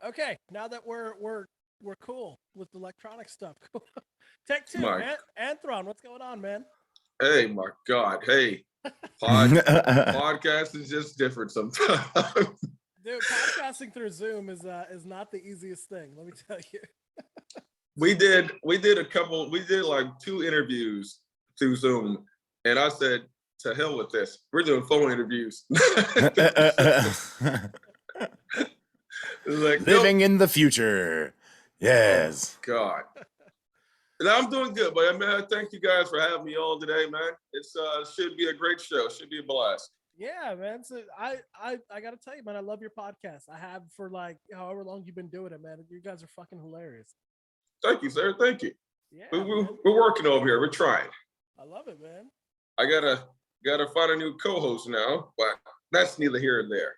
Okay, now that we're cool with electronic stuff. Take two, Mike. Anthron, what's going on, man? Hey, my God. Hey, podcast is just different sometimes. Dude, podcasting through Zoom is not the easiest thing. Let me tell you. we did like 2 interviews through Zoom, and I said, to hell with this. We're doing phone interviews. Like, living in the future. Yes. Oh, God. And I'm doing good, but man, thank you guys for having me on today, man. It's should be a great show. Should be a blast. Yeah, man. So I gotta tell you, man, I love your podcast. I have for like however long you've been doing it, man. You guys are fucking hilarious. Thank you, sir. Thank you. Yeah, we're working over here. We're trying. I love it, man. I gotta find a new co-host now, but that's neither here nor there.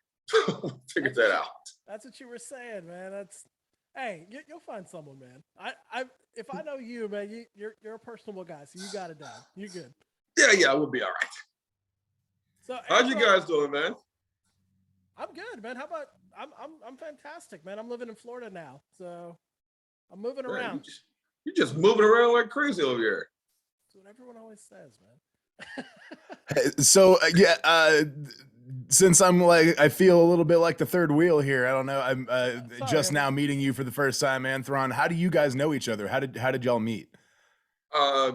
Figure that out. That's what you were saying, man. Hey, you'll find someone, man. If I know you, man, you're a personable guy, so you got it down. You're good. Yeah, we'll be all right. So how's you guys doing, man? I'm good, man. How about I'm fantastic, man. I'm living in Florida now, so I'm moving around. You're just moving around like crazy over here. That's what everyone always says, man. So since I'm like, I feel a little bit like the third wheel here. I don't know. I'm just now meeting you for the first time, Anthron. How do you guys know each other? How did y'all meet? I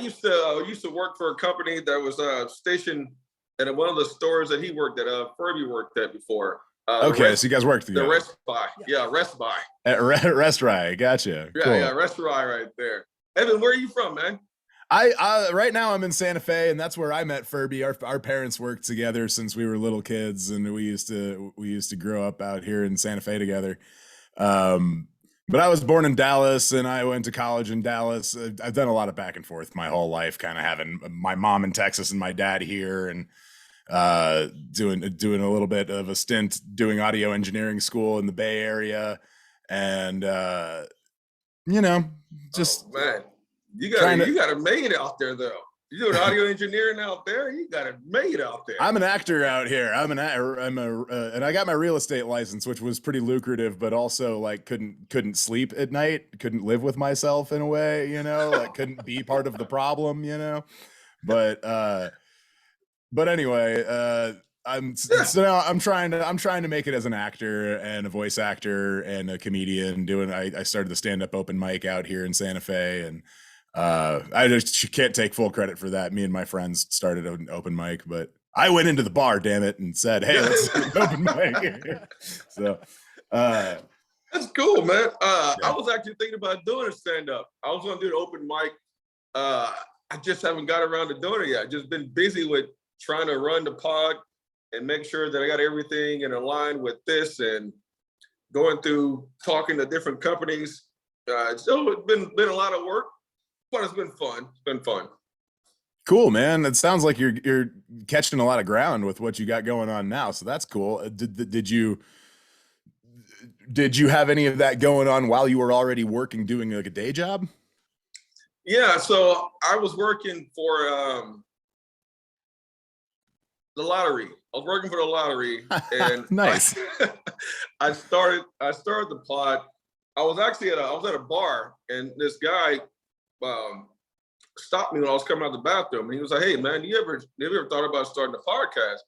used to work for a company that was stationed at one of the stores that he worked at. Furby worked at before. Okay, so you guys worked together. The Rest Buy, yeah, Rest Buy. At Rest Buy, gotcha. Yeah, cool. Yeah, Rest Buy right there. Evan, where are you from, man? I right now I'm in Santa Fe, and that's where I met Furby. Our parents worked together since we were little kids, and we used to grow up out here in Santa Fe together. But I was born in Dallas, and I went to college in Dallas. I've done a lot of back and forth my whole life, kind of having my mom in Texas and my dad here, and doing a little bit of a stint doing audio engineering school in the Bay Area, and just man. You gotta make it out there, though. You're doing audio engineering out there. You gotta make it out there. I'm an actor out here. and I got my real estate license, which was pretty lucrative, but also like couldn't sleep at night, couldn't live with myself in a way, like couldn't be part of the problem, But anyway, I'm trying to make it as an actor and a voice actor and a comedian. I started the stand-up open mic out here in Santa Fe, and I just can't take full credit for that. Me and my friends started an open mic, but I went into the bar, damn it, and said, "Hey, let's do an open mic." So that's cool, man. Yeah. I was actually thinking about doing a stand-up. I was gonna do an open mic. I just haven't got around to doing it yet. Just been busy with trying to run the pod and make sure that I got everything in line with this, and going through talking to different companies. So it's been a lot of work, but it's been fun. It's been fun. Cool, man. It sounds like you're catching a lot of ground with what you got going on now. So that's cool. Did you have any of that going on while you were already working, doing like a day job? Yeah. So I was working for the lottery. I was working for the lottery, and nice. I started the pod. I was at a bar, and this guy stopped me when I was coming out of the bathroom, and he was like, "Hey, man, you ever thought about starting a podcast?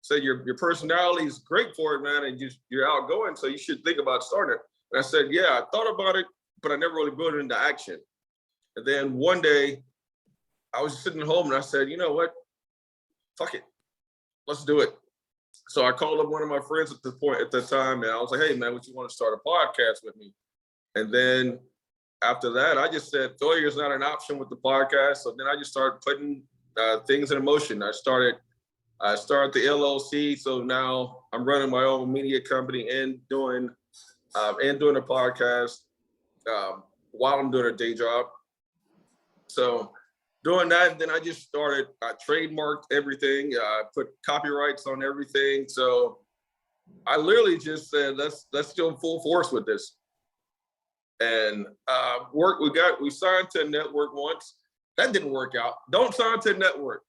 Said your personality is great for it, man, and you're outgoing, so you should think about starting it." And I said, "Yeah, I thought about it, but I never really put it into action." And then one day, I was sitting at home, and I said, "You know what? Fuck it. Let's do it." So I called up one of my friends at the time, and I was like, "Hey, man, would you want to start a podcast with me?" And then after that, I just said failure is not an option with the podcast. So then I just started putting things in motion. I started the LLC. So now I'm running my own media company and doing a podcast while I'm doing a day job. So doing that, then I trademarked everything. I put copyrights on everything. So I literally just said, let's go full force with this. And we signed to a network once. That didn't work out. Don't sign to a network.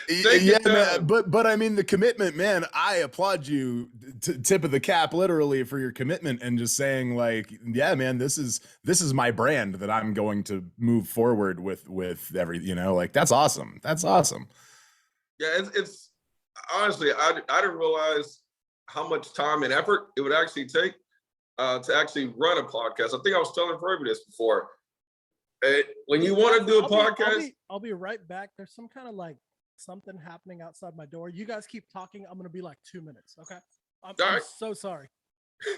Take your Yeah, time. man. But I mean, the commitment, man. I applaud you, tip of the cap, literally, for your commitment and just saying, like, yeah, man, this is my brand that I'm going to move forward with every, like that's awesome. That's awesome. Yeah, it's honestly, I didn't realize how much time and effort it would actually take to actually run a podcast. I think I was telling Furby this before. When you want to do a podcast, I'll be right back. There's some kind of like something happening outside my door. You guys keep talking. I'm gonna be like 2 minutes. Okay. I'm right. so sorry.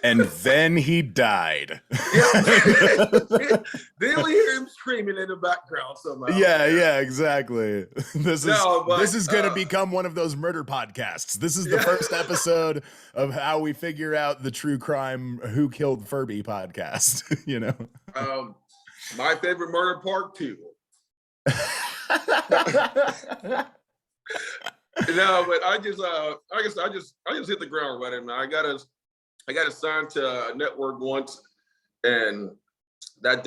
And then he died. Then we hear him screaming in the background somehow. Yeah, exactly. This is going to become one of those murder podcasts. This is the first episode of how we figure out the true crime Who Killed Furby podcast, My favorite murder part 2. No, but I just hit the ground running, man. I got assigned to a network once, and that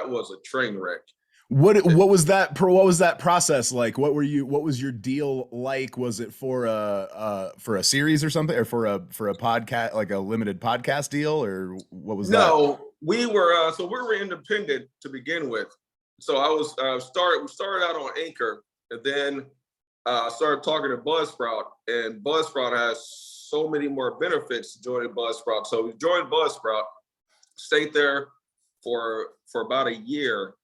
was a train wreck. What was that process like? What was your deal like? Was it for a series or something, or for a podcast, like a limited podcast deal, or what was that? No, we were independent to begin with. So I was we started out on Anchor, and then started talking to Buzzsprout, and Buzzsprout has so many more benefits to joining Buzzsprout. So we joined Buzzsprout, stayed there for about a year,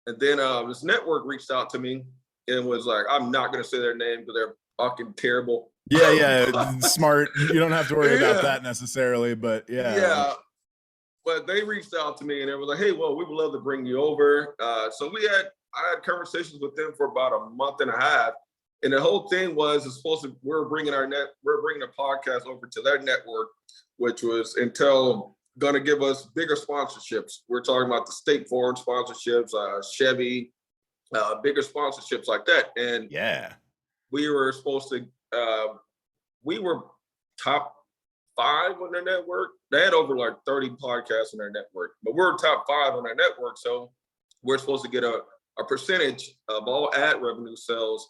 and then this network reached out to me and was like, "I'm not going to say their name because they're fucking terrible." Yeah, smart. You don't have to worry about that necessarily, but yeah. But they reached out to me and they were like, "Hey, well, we would love to bring you over." So I had conversations with them for about a month and a half. And the whole thing was we're bringing a podcast over to their network, which was Intel going to give us bigger sponsorships. We're talking about the State Farm sponsorships, Chevy, bigger sponsorships like that. And yeah, we were supposed to, we were top 5 on their network. They had over like 30 podcasts on their network, but we're top 5 on their network. So we're supposed to get a percentage of all ad revenue sales.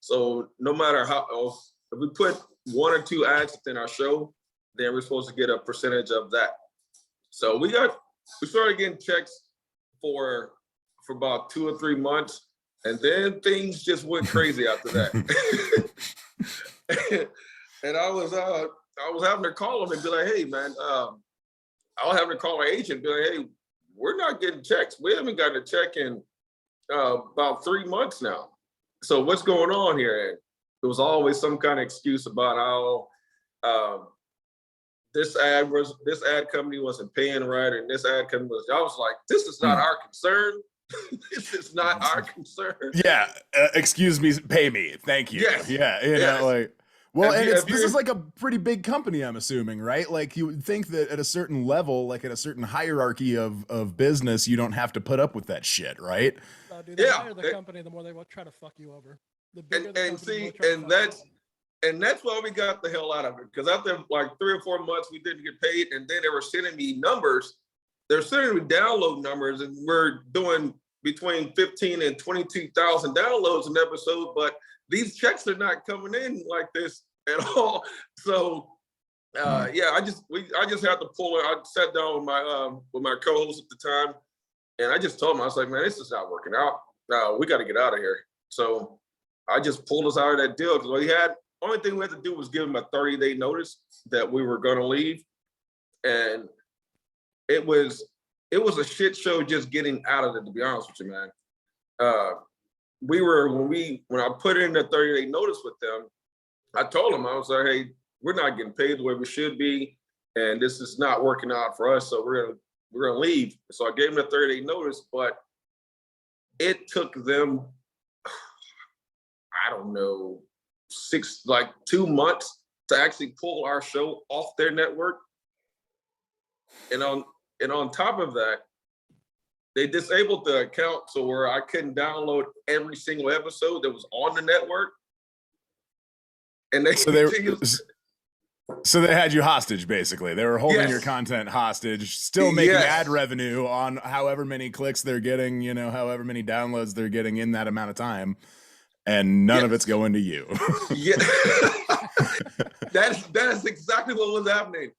So no matter if we put 1 or 2 ads within our show, then we're supposed to get a percentage of that. So we started getting checks for about 2 or 3 months, and then things just went crazy after that. And I was having to call them and be like, "Hey, man," I was having to call my agent and be like, "Hey, we're not getting checks. We haven't gotten a check in about 3 months now. So what's going on here?" And it was always some kind of excuse about how this ad company wasn't paying right, and this ad company was. I was like, "This is not our concern. This is not our concern." Yeah, excuse me, pay me, thank you. Yes. Yeah, yes. Like, well, and this is like a pretty big company, I'm assuming, right? Like you would think that at a certain level, like at a certain hierarchy of business, you don't have to put up with that shit, right? No, dude, the higher the company, the more they will try to fuck you over. The bigger the company, and that's why we got the hell out of it. Because after like 3 or 4 months, we didn't get paid, and then they were sending me numbers. They're sending me download numbers, and we're doing between 15 and 22,000 downloads an episode, but these checks are not coming in like this at all. So I just had to pull it. I sat down with my co-host at the time, and I just told him, I was like, "Man, this is not working out. No, we got to get out of here." So I just pulled us out of that deal because only thing we had to do was give him a 30-day notice that we were going to leave, and it was a shit show just getting out of it, to be honest with you, man. When I put in the 30-day notice with them, I told them, I was like, "Hey, we're not getting paid the way we should be, and this is not working out for us, so we're gonna leave." So I gave them a 30-day notice, but it took them, I don't know, 2 months to actually pull our show off their network. And on top of that, they disabled the account so where I couldn't download every single episode that was on the network. And so they had you hostage, basically. They were holding your content hostage, still making ad revenue on however many clicks they're getting, however many downloads they're getting in that amount of time. and none of Yes. it's going to you. Yeah, that is exactly what was happening.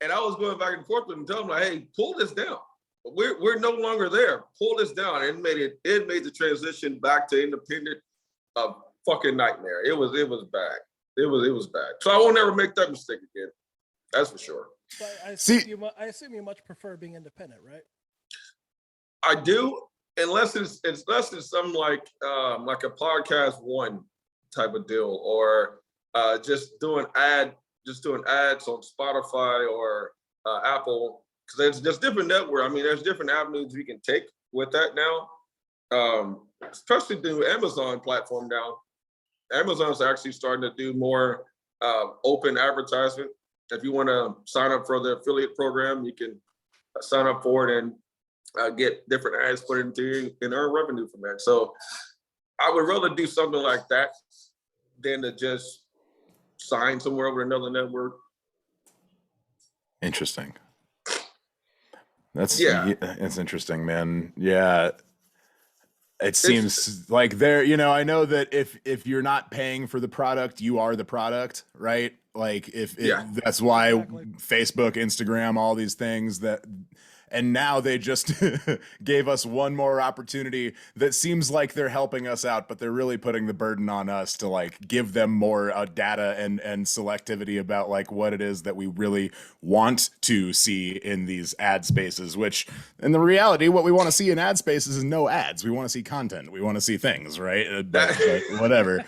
And I was going back and forth with him, telling him like, "Hey, pull this down. We're no longer there. Pull this down." And it made the transition back to independent a fucking nightmare. It was bad. It was bad. So I won't ever make that mistake again. That's for sure. But I assume you much prefer being independent, right? I do, unless it's something like a podcast one type of deal, or just doing ads on Spotify or Apple, because there's different network. I mean, there's different avenues you can take with that now, especially the Amazon platform now. Amazon's actually starting to do more open advertisement. If you want to sign up for the affiliate program, you can sign up for it and get different ads put into you and earn revenue from that. So I would rather do something like that than to just sign somewhere with another network. Interesting. That's Yeah. It's interesting, man. Yeah. It seems like there, I know that if you're not paying for the product, you are the product, right? Like that's why Exactly. Facebook, Instagram, all these things and now they just gave us one more opportunity that seems like they're helping us out, but they're really putting the burden on us to like give them more data and selectivity about like what it is that we really want to see in these ad spaces, which in the reality, what we want to see in ad spaces is no ads. We want to see content. We want to see things, right? But whatever.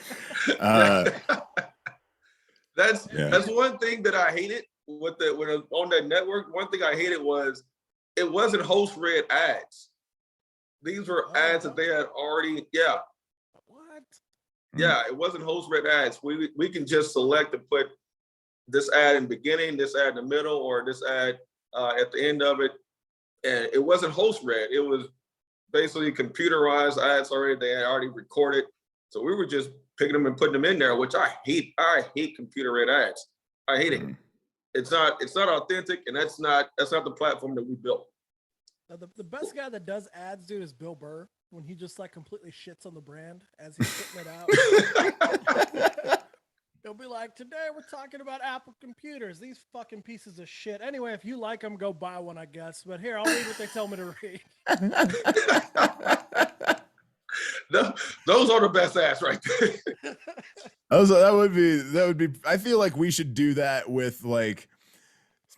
That's one thing that I hated when on that network. One thing I hated was it wasn't host read ads. These were ads that they had already. Yeah. What? Yeah, it wasn't host read ads. We can just select and put this ad in the beginning, this ad in the middle, or this ad at the end of it. And it wasn't host read. It was basically computerized ads already. They had already recorded. So we were just picking them and putting them in there, which I hate. I hate computer read ads. I hate it. It's not authentic, and that's not the platform that we built. The best guy that does ads, dude, is Bill Burr, when he just like completely shits on the brand as he's putting it out. He'll be like, "Today we're talking about Apple computers. These fucking pieces of shit. Anyway, if you like them, go buy one, I guess. But here, I'll read what they tell me to read." Those are the best ads right there. That would be. I feel like we should do that with like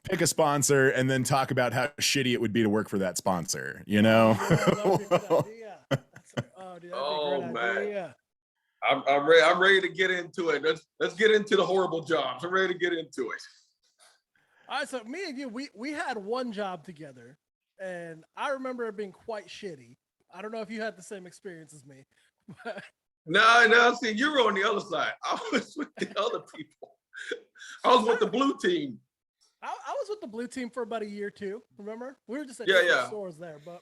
pick a sponsor and then talk about how shitty it would be to work for that sponsor. Yeah, that'd be a good idea. Dude, that'd be a great man. idea. I'm ready to get into it. Let's get into the horrible jobs. I'm ready to get into it. All right, so me and you, we had one job together, and I remember it being quite shitty. I don't know if you had the same experience as me. No, see, you were on the other side. I was with the other people. I was with the blue team. I was with the blue team for about a year too. Remember, we were just at stores there. But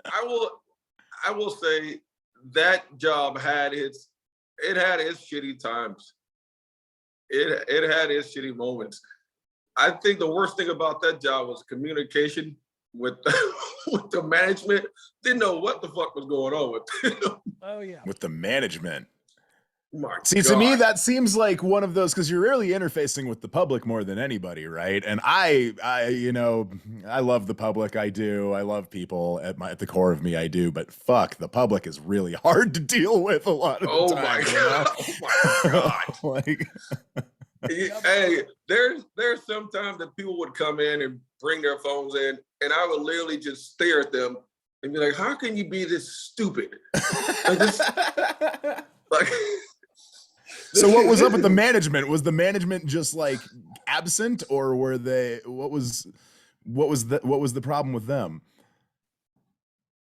I will say that job had its shitty times. It had its shitty moments. I think the worst thing about that job was communication with the management. Didn't know what the fuck was going on with them. Oh yeah, with the management. See, to me, that seems like one of those, because you're really interfacing with the public more than anybody, right? And I love the public. I do. I love people at the core of me. I do. But fuck, the public is really hard to deal with a lot of the time. Oh my god! Like, hey, there's sometimes that people would come in and bring their phones in, and I would literally just stare at them and be like, "How can you be this stupid?" Like, so what was up with the management? Was the management just like absent, or were they? What was the problem with them?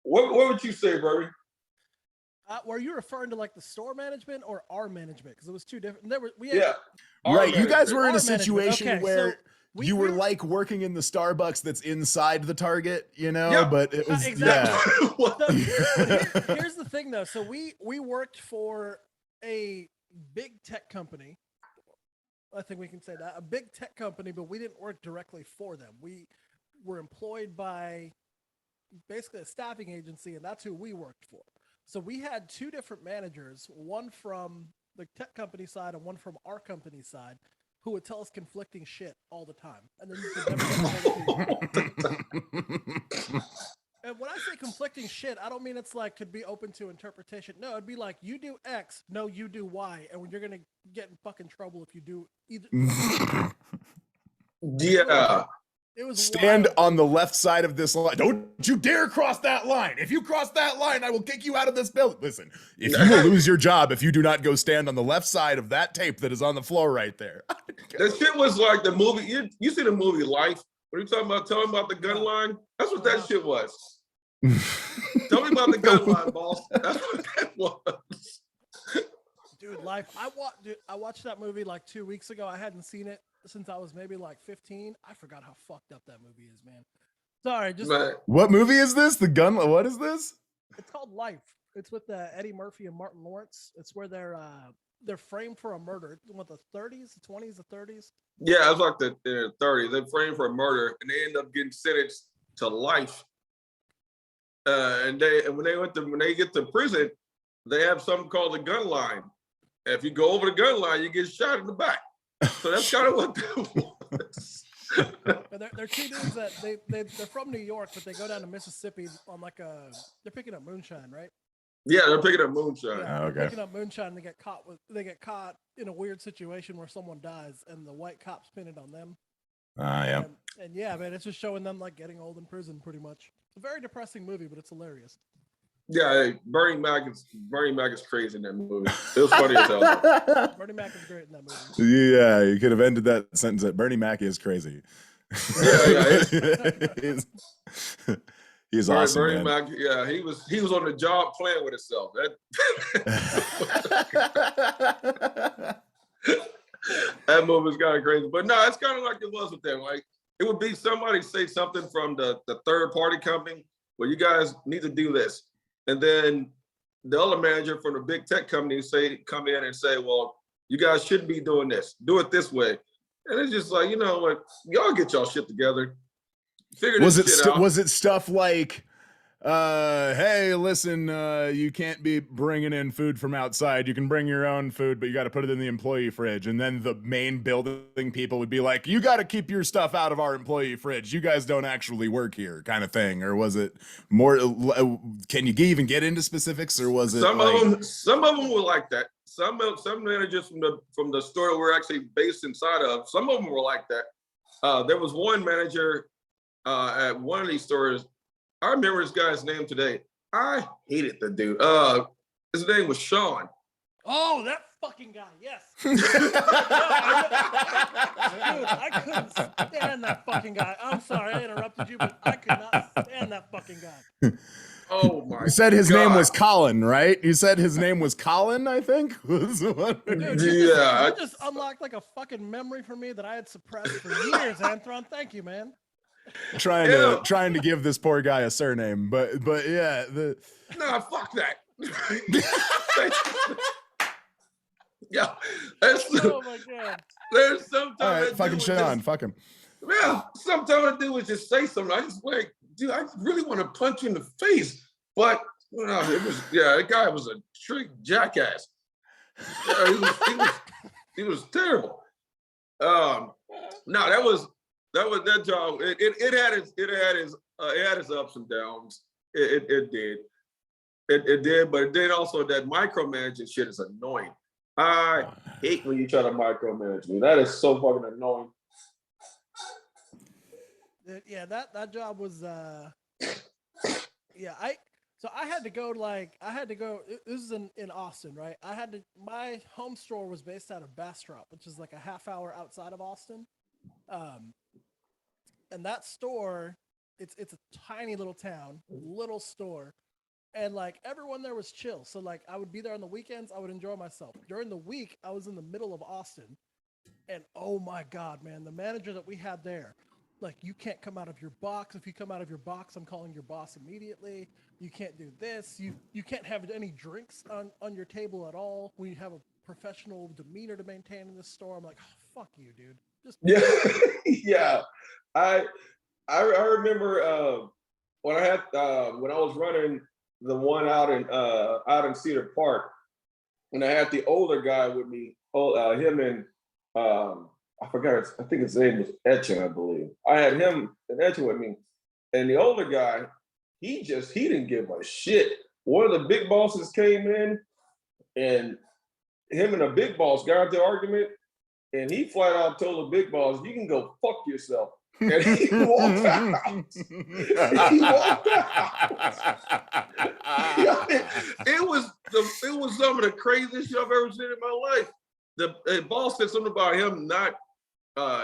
What would you say, Bernie? Were you referring to like the store management or our management? Because it was two different. Right. You guys were in a situation where so you were like working in the Starbucks that's inside the Target, Yeah. but it was exactly. Here's the thing, though. So we worked for a big tech company. I think we can say that, a big tech company, but we didn't work directly for them. We were employed by basically a staffing agency, and that's who we worked for. So we had two different managers, one from the tech company side and one from our company side, who would tell us conflicting shit all the time, and then you could never get anything. And when I say conflicting shit, I don't mean it's like could be open to interpretation. No, it'd be like you do X, no, you do Y, and you're gonna get in fucking trouble if you do either. Yeah. It was Stand wild. on the left side of this line. Don't you dare cross that line. If you cross that line, I will kick you out of this building. Listen, if you will lose your job if you do not go stand on the left side of that tape that is on the floor right there. That shit was like the movie. You see the movie Life? What are you talking about? Tell me about the gun line. That's what that shit was. Tell me about the gun line, boss. That's what that was. Dude, Life. I watched that movie like 2 weeks ago. I hadn't seen it since I was maybe like 15. I forgot how fucked up that movie is, man. Sorry, just Man. What movie is this? The gun. What is this? It's called Life. It's with Eddie Murphy and Martin Lawrence. It's where they're framed for a murder. What, the 30s, the 20s, the 30s? Yeah, it's like the 30s. They're framed for a murder, and they end up getting sentenced to life. And when they get to prison, they have something called the gun line. And if you go over the gun line, you get shot in the back. So that's kind of what that was. They're two dudes that they're from New York, but they go down to Mississippi on like they're picking up moonshine, right? Yeah, they're picking up moonshine. Yeah, okay. Picking up moonshine, and they get caught in a weird situation where someone dies, and the white cops pin it on them. Yeah. And yeah, man, it's just showing them like getting old in prison, pretty much. It's a very depressing movie, but it's hilarious. Yeah, Bernie Mac is crazy in that movie. It was funny as hell. Bernie Mac is great in that movie. Yeah, you could have ended that sentence at Bernie Mac is crazy. Yeah. He's awesome. Bernie Man. Mac, yeah, he was on the job playing with himself. That movie's kind of crazy. But no, it's kind of like it was with them. Like it would be somebody say something from the third party company, well, you guys need to do this. And then the other manager from the big tech company come in and say, well, you guys shouldn't be doing this. Do it this way. And it's just like, you know what, y'all get y'all shit together. Figure this shit out. Was it stuff like, hey, listen, you can't be bringing in food from outside. You can bring your own food, but you got to put it in the employee fridge. And then the main building people would be like, you got to keep your stuff out of our employee fridge. You guys don't actually work here, kind of thing. Or was it more? Can you even get into specifics, or was it? Some of them were like that. Some managers from the store that we're actually based inside of, some of them were like that. There was one manager at one of these stores. I remember this guy's name today. I hated the dude. His name was Sean. Oh, that fucking guy, yes. Dude, I couldn't stand that fucking guy. I'm sorry I interrupted you, but I could not stand that fucking guy. Oh my! You said his name was Colin, right? You said his name was Colin, I think. Was the one. Dude, you just unlocked like a fucking memory for me that I had suppressed for years, Anthron. Thank you, man. Trying to give this poor guy a surname, but yeah, nah, fuck that. Yeah, oh my god. There's sometimes. All right, fucking Sean, fuck him. Yeah, sometimes I do is just say something. I just like, dude, I really want to punch you in the face, but you know, that guy was a straight jackass. He was terrible. No, that job. It had its ups and downs. It did. It did, but then also that micromanaging shit is annoying. I hate when you try to micromanage me. That is so fucking annoying. Yeah, that job was yeah, I had to go this is in Austin, right? My home store was based out of Bastrop, which is like a half hour outside of Austin. And that store, it's a tiny little town, little store. And like everyone there was chill. So like I would be there on the weekends, I would enjoy myself. During the week, I was in the middle of Austin. And oh my God, man, the manager that we had there, like you can't come out of your box. If you come out of your box, I'm calling your boss immediately. You can't do this. You can't have any drinks on your table at all. We have a professional demeanor to maintain in this store. I'm like, oh, fuck you, dude. Just Yeah. I remember when I was running the one out in Cedar Park, and I had the older guy with me. Him and I forgot. I think his name was Etchen, I believe. I had him and Etchen with me, and the older guy, he didn't give a shit. One of the big bosses came in, and him and the big boss got into an argument, and he flat out told the big boss, "You can go fuck yourself." And he walked out. He walked out. It was some of the craziest shit I've ever seen in my life. The boss said something about him not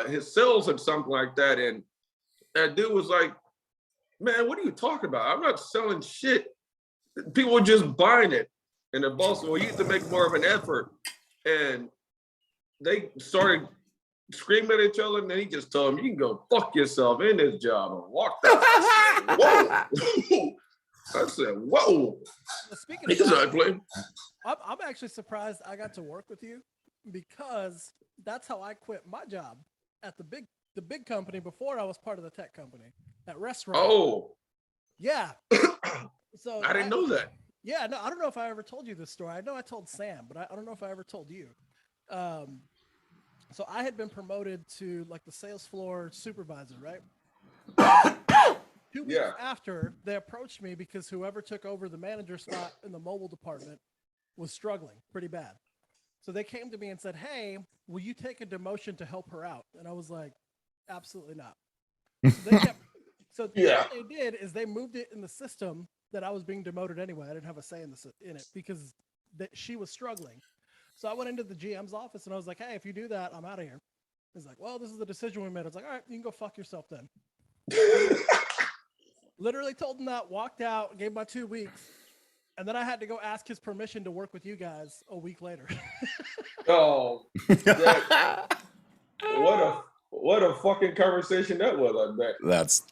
his sales or something like that, and that dude was like, "Man, what are you talking about? I'm not selling shit. People were just buying it." And the boss said, "Well, you have to make more of an effort." And they started screaming at each other, and then he just told him, "You can go fuck yourself in this job," and walked out. I said, "Whoa." Speaking of that, I'm actually surprised I got to work with you, because that's how I quit my job at the big company before I was part of the tech company, that restaurant. Oh. Yeah. So I didn't know that. Yeah, no, I don't know if I ever told you this story. I know I told Sam, but I don't know if I ever told you. So I had been promoted to like the sales floor supervisor, right? 2 weeks after, they approached me because whoever took over the manager spot in the mobile department was struggling pretty bad. So they came to me and said, "Hey, will you take a demotion to help her out?" And I was like, "Absolutely not." So what they did is they moved it in the system that I was being demoted anyway. I didn't have a say in it because she was struggling. So I went into the GM's office and I was like, "Hey, if you do that, I'm out of here." He's like, "Well, this is the decision we made." I was like, "All right, you can go fuck yourself then." Literally told him that, walked out, gave my 2 weeks, and then I had to go ask his permission to work with you guys a week later. Oh, what a fucking conversation that was, I bet.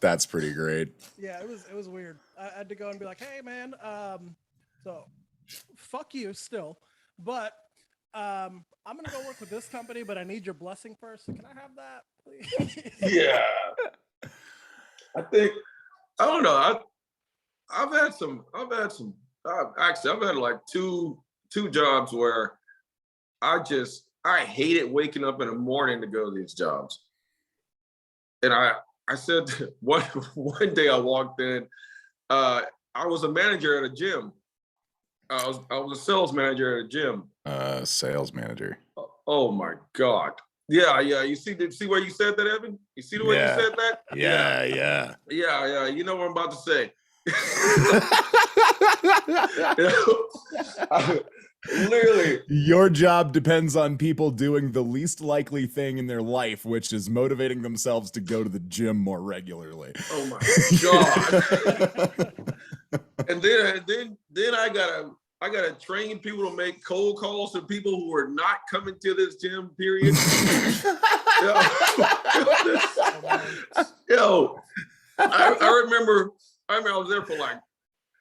That's pretty great. Yeah, it was weird. I had to go and be like, "Hey man, so fuck you still, but I'm gonna go work with this company, but I need your blessing first. So can I have that, please?" Yeah. I don't know. I've had like two jobs where I hated waking up in the morning to go to these jobs. And I said one day I walked in, I was a manager at a gym. I was a sales manager at a gym. Sales manager. Oh my God. Yeah. You see where you said that, Evan? You see the way you said that? Yeah. You know what I'm about to say. Literally, your job depends on people doing the least likely thing in their life, which is motivating themselves to go to the gym more regularly. Oh my God. And then I gotta train people to make cold calls to people who are not coming to this gym, period. I remember I was there for like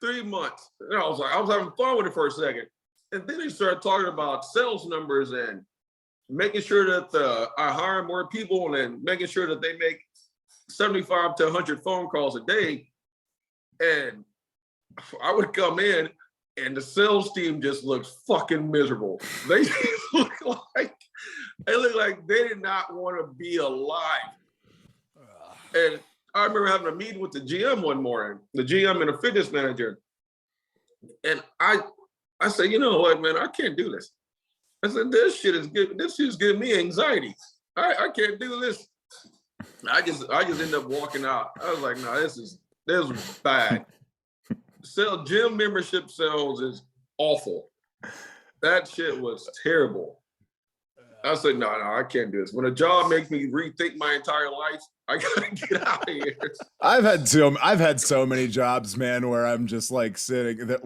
3 months. And I was having fun with it for a second. And then they started talking about sales numbers and making sure that I hire more people and then making sure that they make 75 to 100 phone calls a day. And I would come in and the sales team just looks fucking miserable. They look like they did not want to be alive. And I remember having a meeting with the GM one morning, the GM and a fitness manager. And I said, "You know what, man, I can't do this." I said, this shit is giving me anxiety. I can't do this. I just ended up walking out. I was like, "No, this is bad." Gym membership sales is awful. That shit was terrible. I said, no, I can't do this. When a job makes me rethink my entire life, I gotta get out of here. I've had so many jobs, man, where I'm just like sitting that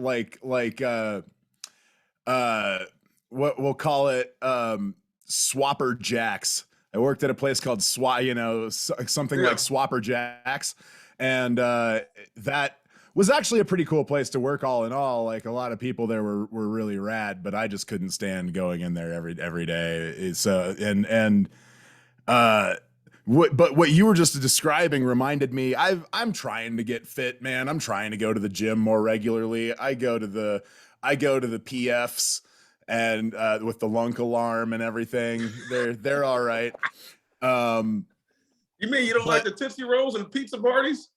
what we'll call it Swapper Jacks. I worked at a place called something like Swapper Jacks, and that was actually a pretty cool place to work. All in all, like a lot of people there were really rad, but I just couldn't stand going in there every day. So But what you were just describing reminded me. I'm trying to get fit, man. I'm trying to go to the gym more regularly. I go to the PFs and with the lunk alarm and everything. They're all right. You mean you don't like the Tootsie Rolls and pizza parties?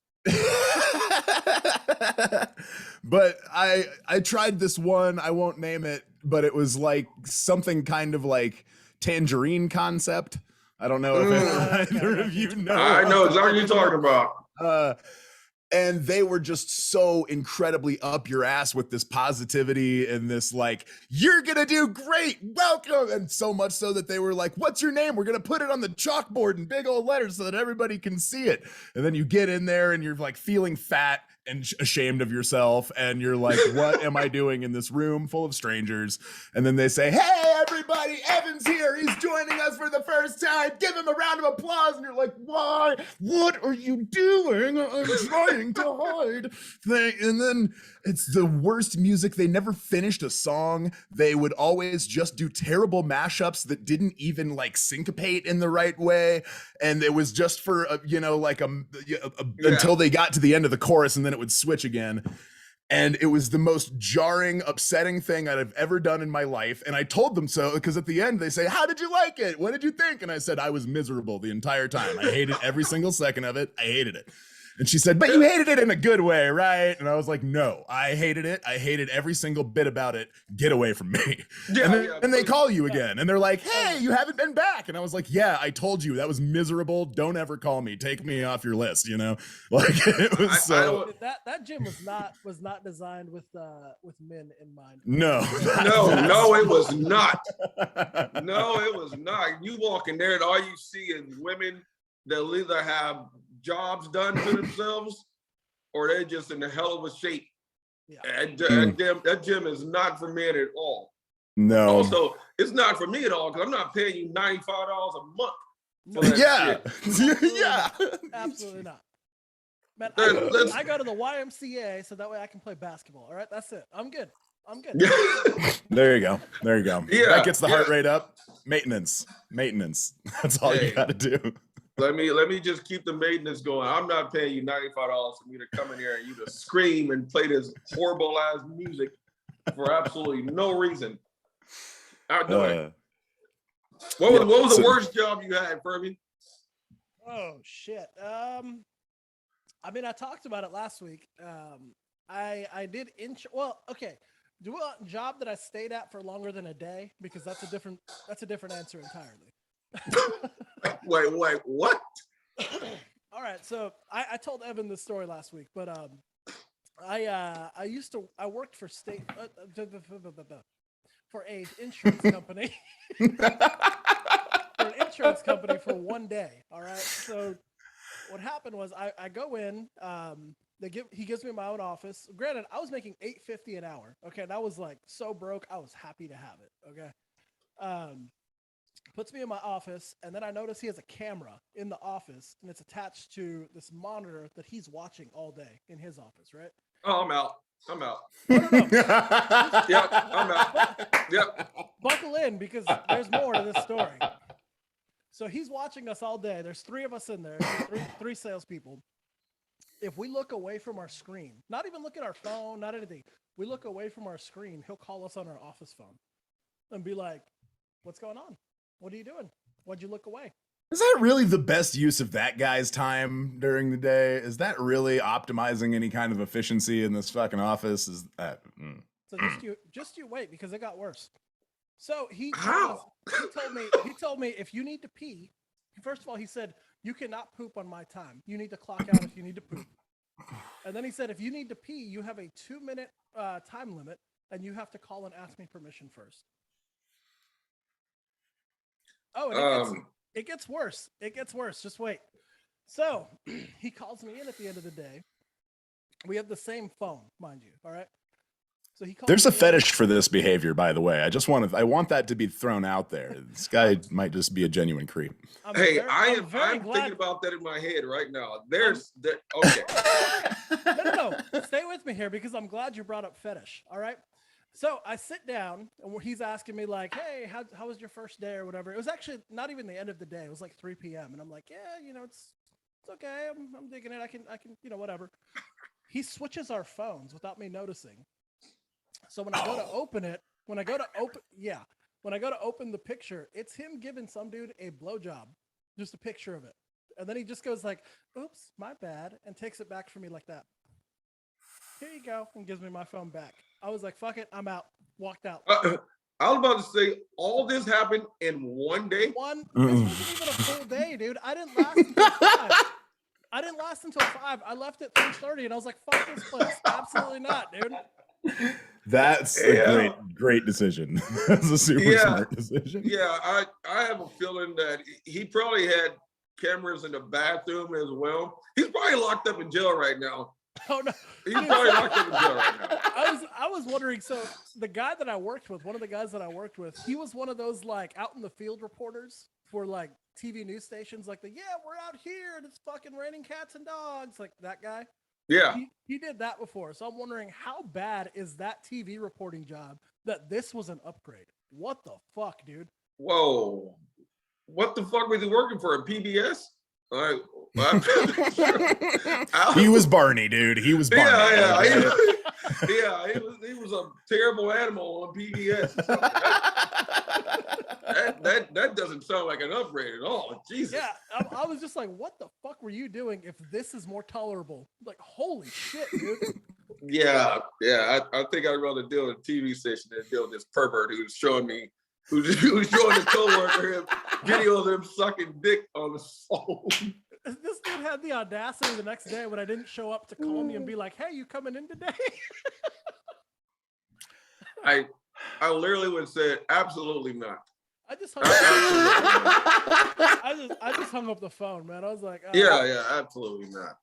But I tried this one. I won't name it, but it was like something kind of like tangerine concept. I don't know if either of you know. I know exactly what you're talking about. And they were just so incredibly up your ass with this positivity and this like, you're gonna do great, welcome. And so much so that they were like, what's your name? We're gonna put it on the chalkboard in big old letters so that everybody can see it. And then you get in there and you're like feeling fat and ashamed of yourself. And you're like, what am I doing in this room full of strangers? And then they say, hey, everybody, Evan's here. He's joining us for the first time. Give him a round of applause. And you're like, why? What are you doing? I'm trying to hide. And then it's the worst music. They never finished a song. They would always just do terrible mashups that didn't even like syncopate in the right way. And it was just for, until they got to the end of the chorus, and then it would switch again. And it was the most jarring, upsetting thing I've ever done in my life. And I told them so, because at the end they say, how did you like it? What did you think? And I said, I was miserable the entire time. I hated every single second of it. I hated it. And she said, but you hated it in a good way, right? And I was like, no, I hated it. I hated every single bit about it. Get away from me. And they call you again and they're like, hey, you haven't been back. And I was like, yeah, I told you that was miserable. Don't ever call me. Take me off your list, you know? Like it was that gym was not designed with men in mind. No, it was not. No, it was not. You walk in there and all you see is women that either have jobs done to themselves or they're just in a hell of a shape. Yeah. That gym is not for men at all. No. Also, it's not for me at all because I'm not paying you $95 a month for that shit. Yeah. Absolutely not. Man, I go to the YMCA so that way I can play basketball. All right, that's it. I'm good. There you go. Yeah, that gets the heart rate up. Maintenance. That's all you got to do. Let me just keep the maintenance going. I'm not paying you $95 for me to come in here and you to scream and play this horrible ass music for absolutely no reason. Not doing it. What was the worst job you had, Furby? Oh shit. I mean, I talked about it last week. I did do a job that I stayed at for longer than a day, because that's a different answer entirely. Wait, what? All right, so I told Evan this story last week, but I worked for for an insurance company for one day. All right, so what happened was I go in, he gives me my own office. Granted, I was making $8.50 an hour. Okay, and I was like so broke, I was happy to have it. Okay. Puts me in my office, and then I notice he has a camera in the office, and it's attached to this monitor that he's watching all day in his office, right? Oh, I'm out. No. Yep, I'm out. Yep. Buckle in, because there's more to this story. So he's watching us all day. There's 3 of us in there, three salespeople. If we look away from our screen, not even look at our phone, not anything, we look away from our screen, he'll call us on our office phone and be like, what's going on? What are you doing? Why'd you look away? Is that really the best use of that guy's time during the day? Is that really optimizing any kind of efficiency in this fucking office? Is that? So just you wait, because it got worse. So he told me if you need to pee, first of all, he said, you cannot poop on my time. You need to clock out if you need to poop. And then he said, if you need to pee, you have a 2-minute time limit, and you have to call and ask me permission first. Oh, and it gets worse. It gets worse. Just wait. So he calls me in at the end of the day. We have the same phone, mind you. All right. So he calls. There's a fetish for this behavior, by the way. I want that to be thrown out there. This guy might just be a genuine creep. I'm thinking about that in my head right now. Okay. No. Stay with me here, because I'm glad you brought up fetish. All right. So I sit down and he's asking me like, hey, how was your first day or whatever. It was actually not even the end of the day. It was like 3 p.m. And I'm like, yeah, you know, it's okay. I'm digging it. I can, you know, whatever. He switches our phones without me noticing. So when I go to open it, when I go to open the picture, it's him giving some dude a blowjob, just a picture of it. And then he just goes like, oops, my bad, and takes it back from me like that. Here you go, and gives me my phone back. I was like, fuck it, I'm out. Walked out. I was about to say, all this happened in one day? This wasn't even a full day, dude. I didn't last until 5. I left at 3:30, and I was like, fuck this place. Absolutely not, dude. That's a great decision. That's a super smart decision. Yeah, I have a feeling that he probably had cameras in the bathroom as well. He's probably locked up in jail right now. Oh no, he's probably locked up in jail right now. I was wondering. So the guy that I worked with, one of the guys that I worked with, he was one of those like out in the field reporters for like TV news stations, like we're out here and it's fucking raining cats and dogs, like that guy. Yeah, he did that before. So I'm wondering how bad is that TV reporting job that this was an upgrade? What the fuck, dude? Whoa, what the fuck was he working for? A PBS? Like, he was Barney, dude. He was Barney. He was a terrible animal on PBS. That doesn't sound like an upgrade at all. Jesus. Yeah, I was just like, what the fuck were you doing if this is more tolerable? Like, holy shit, dude. Yeah. I think I'd rather deal with a TV station than deal with this pervert who's showing the coworker him video of him sucking dick on the phone. This dude had the audacity the next day when I didn't show up to call me and be like, "Hey, you coming in today?" I literally would say absolutely not. I just hung up the phone, man. I was like, yeah, absolutely not.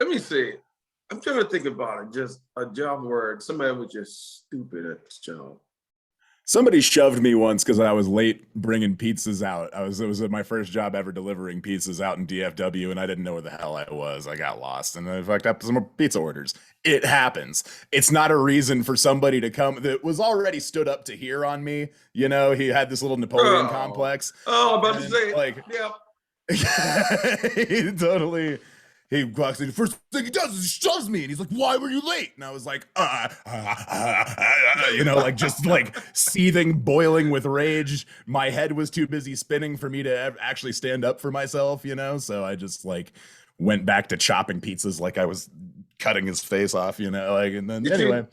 Let me see. I'm trying to think about it. Just a job where somebody was just stupid at this job. Somebody shoved me once because I was late bringing pizzas out. It was my first job ever delivering pizzas out in DFW, and I didn't know where the hell I was. I got lost, and I fucked up some more pizza orders. It happens. It's not a reason for somebody to come that was already stood up to hear on me. You know, he had this little Napoleon complex. Oh, I'm about to say, like, yeah. He totally. He walks in, the first thing he does is he shoves me, and he's like, why were you late? And I was like, you know, like just like seething, boiling with rage. My head was too busy spinning for me to actually stand up for myself, you know? So I just like went back to chopping pizzas like I was cutting his face off, you know? Like, and then anyway.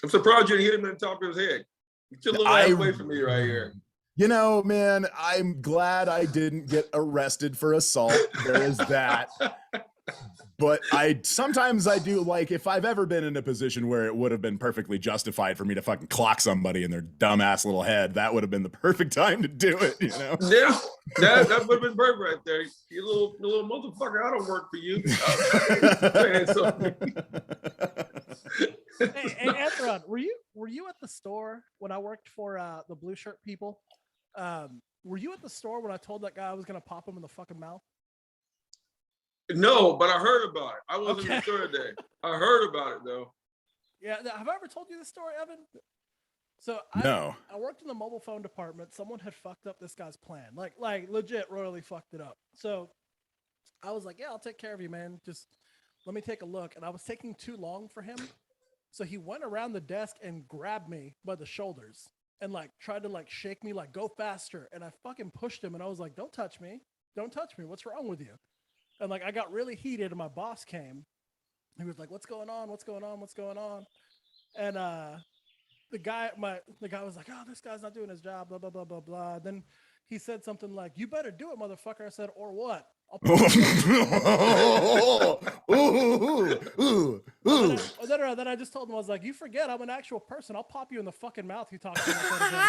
I'm surprised you hit him in the top of his head. Get your little ass away from me right here. You know, man, I'm glad I didn't get arrested for assault. There is that. But sometimes I do, like, if I've ever been in a position where it would have been perfectly justified for me to fucking clock somebody in their dumbass little head, that would have been the perfect time to do it, you know? Yeah, that would have been perfect right there. You little motherfucker, I don't work for you. Hey, Anthron, were you at the store when I worked for the blue shirt people? Were you at the store when I told that guy I was gonna pop him in the fucking mouth? No, but I heard about it. I wasn't in the store today. I heard about it though. Yeah, have I ever told you this story, Evan? So no. I worked in the mobile phone department. Someone had fucked up this guy's plan, like legit royally fucked it up. So I was like, yeah, I'll take care of you, man. Just let me take a look. And I was taking too long for him. So he went around the desk and grabbed me by the shoulders and like tried to like shake me, like go faster. And I fucking pushed him and I was like, don't touch me. Don't touch me. What's wrong with you? And like, I got really heated and my boss came. He was like, what's going on? What's going on? What's going on? And the guy was like, oh, this guy's not doing his job, blah, blah, blah, blah, blah. Then he said something like, you better do it, motherfucker. I said, or what? Then I just told him, I was like, you forget I'm an actual person. I'll pop you in the fucking mouth. You talk to me like that again.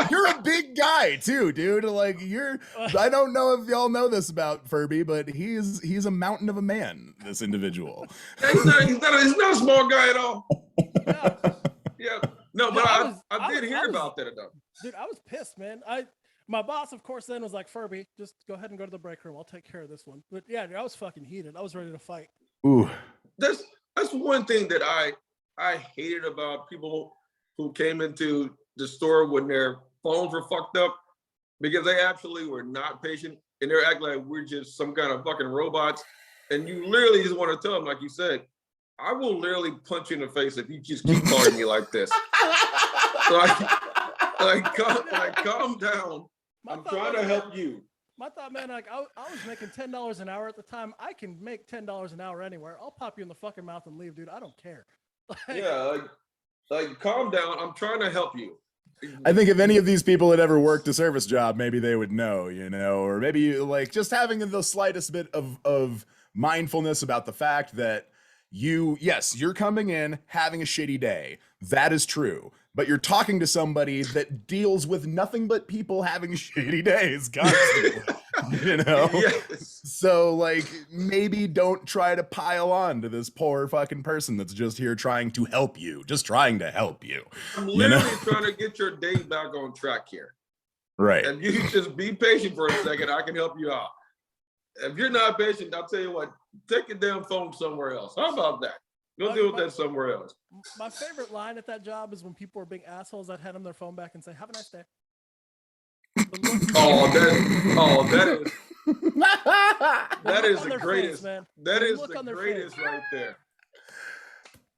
You're a big guy too, dude. Like I don't know if y'all know this about Furby, but he's a mountain of a man, this individual. He's not a small guy at all. Yeah. No, but I did hear about that though. Dude, I was pissed, man. My boss, of course, then was like, Furby, just go ahead and go to the break room. I'll take care of this one. But yeah, dude, I was fucking heated. I was ready to fight. Ooh. That's one thing that I hated about people who came into the store when their phones were fucked up because they absolutely were not patient and they're acting like we're just some kind of fucking robots. And you literally just want to tell them, like you said, I will literally punch you in the face if you just keep calling me like this. Calm down. I'm trying to help you. My thought, man, like I was making $10 an hour at the time. I can make $10 an hour anywhere. I'll pop you in the fucking mouth and leave, dude. I don't care. Like calm down. I'm trying to help you. I think if any of these people had ever worked a service job, maybe they would know, you know, or maybe like just having the slightest bit of mindfulness about the fact that you're coming in having a shitty day. That is true. But you're talking to somebody that deals with nothing but people having shitty days constantly, you know? Yes. So like maybe don't try to pile on to this poor fucking person that's just here trying to help you, just trying to help you. I'm literally trying to get your day back on track here. Right. And you just be patient for a second. I can help you out. If you're not patient, I'll tell you what, take your damn phone somewhere else. How about that? Go deal with that somewhere else. My favorite line at that job is when people are being assholes, I'd hand them their phone back and say, have a nice day. That is the greatest. Man. That is the greatest right there.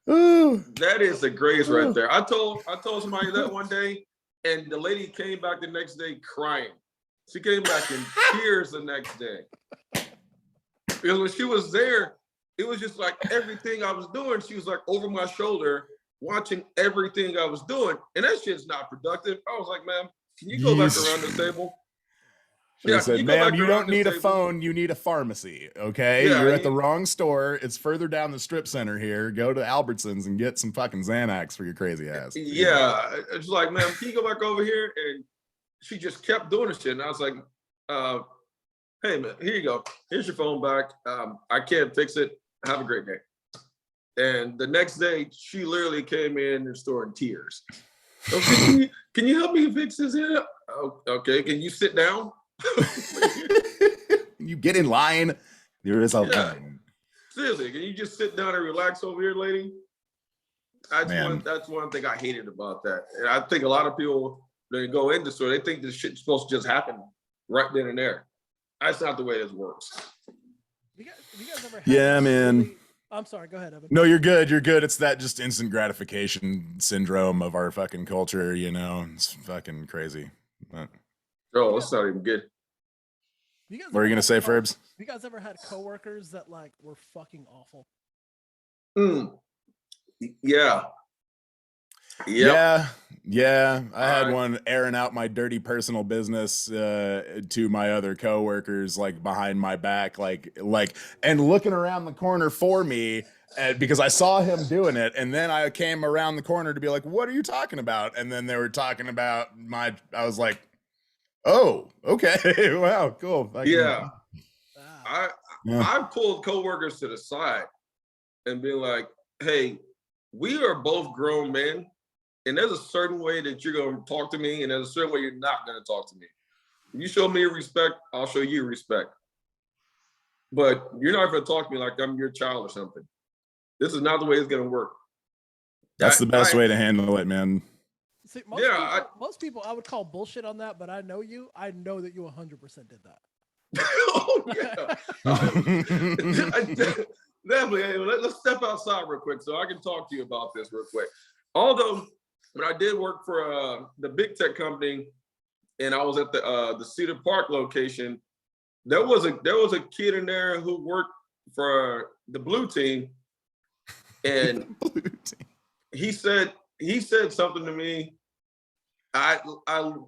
That is the greatest right there. I told somebody that one day, and the lady came back the next day crying. She came back in tears the next day. Because when she was there, it was just like everything I was doing, she was like over my shoulder, watching everything I was doing. And that shit's not productive. I was like, ma'am, can you go back around the table? She said, ma'am, you don't need a phone, you need a pharmacy, okay? Yeah, you're at the wrong store. It's further down the strip center here. Go to Albertsons and get some fucking Xanax for your crazy ass. Yeah, it's like, ma'am, can you go back over here? And she just kept doing this shit. And I was like, hey, man, here you go. Here's your phone back. I can't fix it. Have a great day. And the next day, she literally came in the store in tears. Okay, can you help me fix this here? Oh, okay, can you sit down? You get in line. There is a line. Seriously, can you just sit down and relax over here, lady? That's one thing I hated about that. And I think a lot of people, they go into the store, they think this shit's supposed to just happen right then and there. That's not the way this works. You guys ever man. I'm sorry, go ahead, Evan. No, you're good. You're good. It's that just instant gratification syndrome of our fucking culture, you know. It's fucking crazy. Oh, that's not even good. What are you gonna say, Ferbs? You guys ever had coworkers that like were fucking awful? Yeah. Yeah. I had one airing out my dirty personal business to my other coworkers, like behind my back, like, and looking around the corner for me, because I saw him doing it, and then I came around the corner to be like, "What are you talking about?" And then they were talking about I was like, "Oh, okay, wow, cool." I pulled coworkers to the side and be like, "Hey, we are both grown men. And there's a certain way that you're going to talk to me, and there's a certain way you're not going to talk to me. If you show me respect, I'll show you respect. But you're not going to talk to me like I'm your child or something. This is not the way it's going to work." That's the best way to handle it, man. See, most people I would call bullshit on that, but I know you. I know that you 100% did that. Oh, yeah. Definitely. Hey, let's step outside real quick so I can talk to you about this real quick. Although, when I did work for the big tech company, and I was at the Cedar Park location, there was a kid in there who worked for the blue team, and he said something to me. I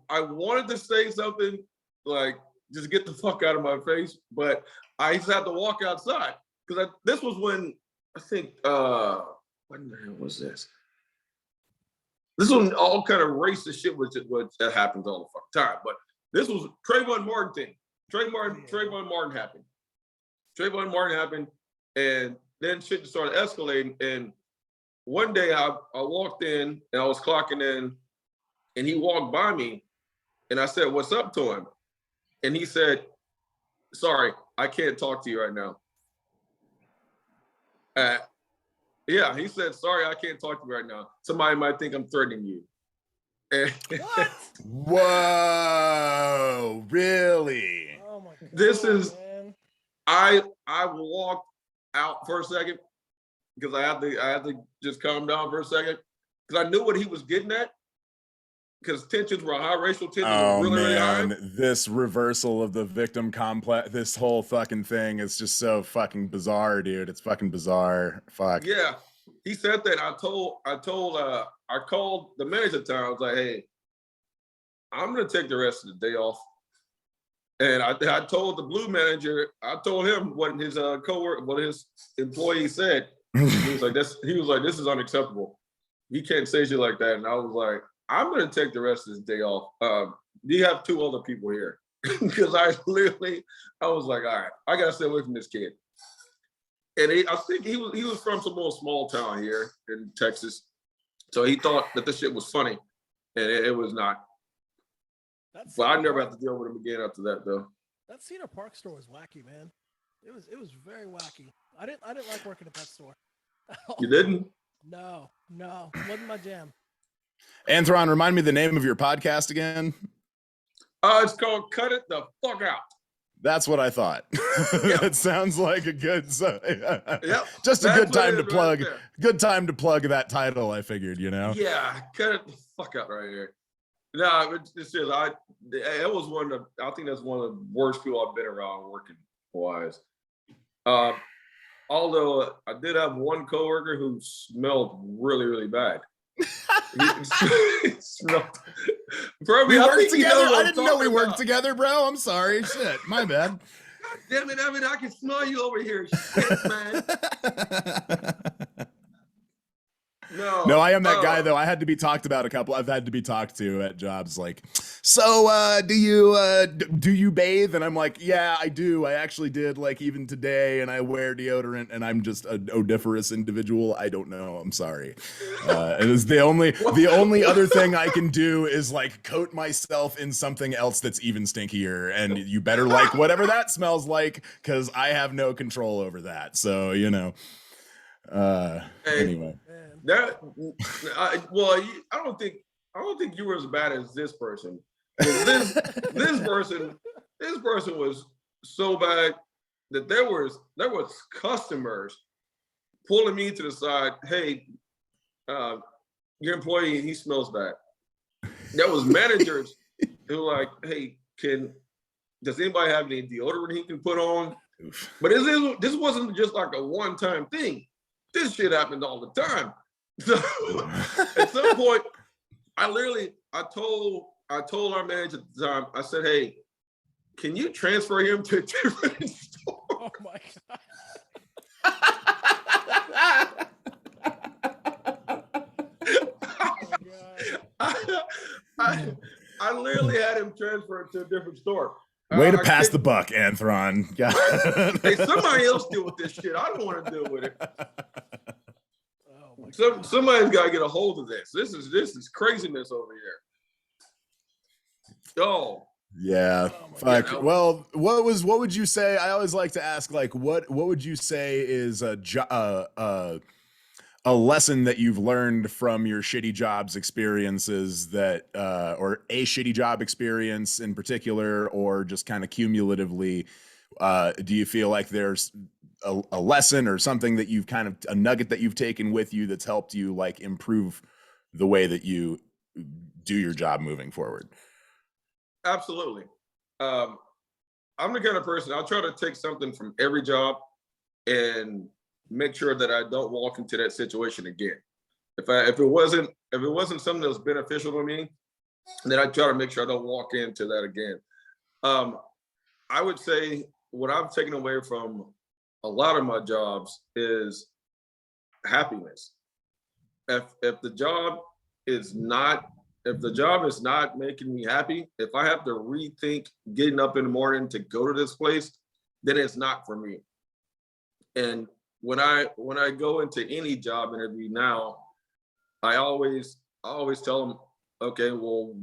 wanted to say something like, just get the fuck out of my face, but I just had to walk outside because this was when I think what the hell was this? This was all kind of racist shit, which that happens all the fucking time. But this was Trayvon Martin thing. Trayvon Martin happened. Trayvon Martin happened, and then shit started escalating. And one day I walked in and I was clocking in, and he walked by me, and I said, "What's up?" to him, and he said, "Sorry, I can't talk to you right now." Yeah, he said, sorry, I can't talk to you right now. Somebody might think I'm threatening you. And What? Whoa, really? Oh my god. This is- man. I walked out for a second because I had to just calm down for a second because I knew what he was getting at. Because tensions were high, racial tensions were really high. This reversal of the victim complex, this whole fucking thing is just so fucking bizarre, dude. It's fucking bizarre. Fuck. Yeah, he said that. I called the manager at the time. I was like, hey, I'm gonna take the rest of the day off. And I told the blue manager, I told him what his what his employee said. He was like, this is unacceptable. You can't say shit like that. And I was like, I'm gonna take the rest of this day off. You have 2 other people here. Because I was like, all right, I gotta stay away from this kid. And I think he was from some little small town here in Texas. So he thought that this shit was funny. And it was not. But I never have to deal with him again after that though. That Cedar Park store was wacky, man. It was very wacky. I didn't like working at that store. You didn't? No, wasn't my jam. Anthron, remind me the name of your podcast again. It's called Cut It the Fuck Out. That's what I thought. Yeah. It sounds like a good, Yep. just a good time to right plug. there. Good time to plug that title. I figured, you know. Yeah, cut it the fuck out right here. No, it's just I think that's one of the worst people I've been around working wise. Although I did have one coworker who smelled really, really bad. He smelled. We worked together. I I didn't know we worked together, bro. I'm sorry. Shit, my bad. God damn it, Evan! I can smell you over here, shit, man. No, I am that guy though. I had to be talked about a couple. I've had to be talked to at jobs like, so do you bathe? And I'm like, yeah, I do. I actually did, like, even today, and I wear deodorant, and I'm just an odoriferous individual. I don't know. I'm sorry. It is the only other thing I can do is like coat myself in something else that's even stinkier, and you better like whatever that smells like, because I have no control over that. So, you know. Anyway. I don't think you were as bad as this person. This person was so bad that there was customers pulling me to the side. Hey, your employee, he smells bad. There was managers who were like, hey, does anybody have any deodorant he can put on? Oof. But this wasn't just like a one-time thing. This shit happened all the time. So at some point, I told our manager at the time, I said, hey, can you transfer him to a different store? Oh my god. I literally had him transferred to a different store. Way to pass the buck, Anthron. Hey, somebody else deal with this shit. I don't want to deal with it. Somebody's got to get a hold of this. This is craziness over here. Oh. Yeah. Fuck. God. Well, what would you say? I always like to ask, like, what would you say is a lesson that you've learned from your shitty jobs experiences that, or a shitty job experience in particular, or just kind of cumulatively, do you feel like there's a lesson or something that you've kind of, a nugget that you've taken with you that's helped you like improve the way that you do your job moving forward? Absolutely. I'm the kind of person, I'll try to take something from every job and make sure that I don't walk into that situation again. If it wasn't something that was beneficial to me, then I try to make sure I don't walk into that again. I would say what I've taken away from a lot of my jobs is happiness. If the job is not making me happy, if I have to rethink getting up in the morning to go to this place, then it's not for me. And when I go into any job interview now, I always tell them, okay, well,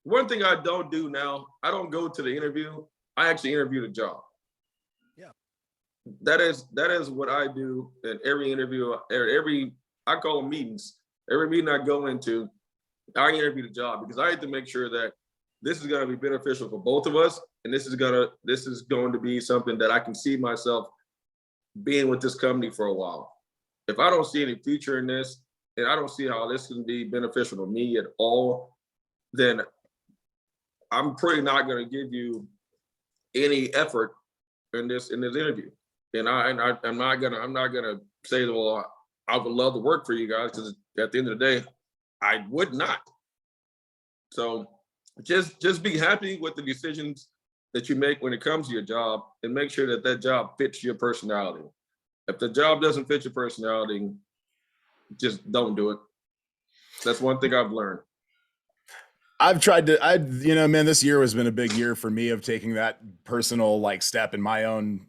one thing I don't do now, I don't go to the interview, I actually interview the job. Yeah. that is what I do in every interview, I call them meetings. Every meeting I go into, I interview the job because I have to make sure that this is going to be beneficial for both of us, and this is going to be something that I can see myself being with this company for a while. If I don't see any future in this, and I don't see how this can be beneficial to me at all, then I'm pretty not going to give you any effort in this interview. And I'm not gonna say, well, I would love to work for you guys, because at the end of the day, I would not. So just be happy with the decisions that you make when it comes to your job, and make sure that that job fits your personality. If the job doesn't fit your personality, just don't do it. That's one thing I've learned. I've tried to, man, this year has been a big year for me of taking that personal like step in my own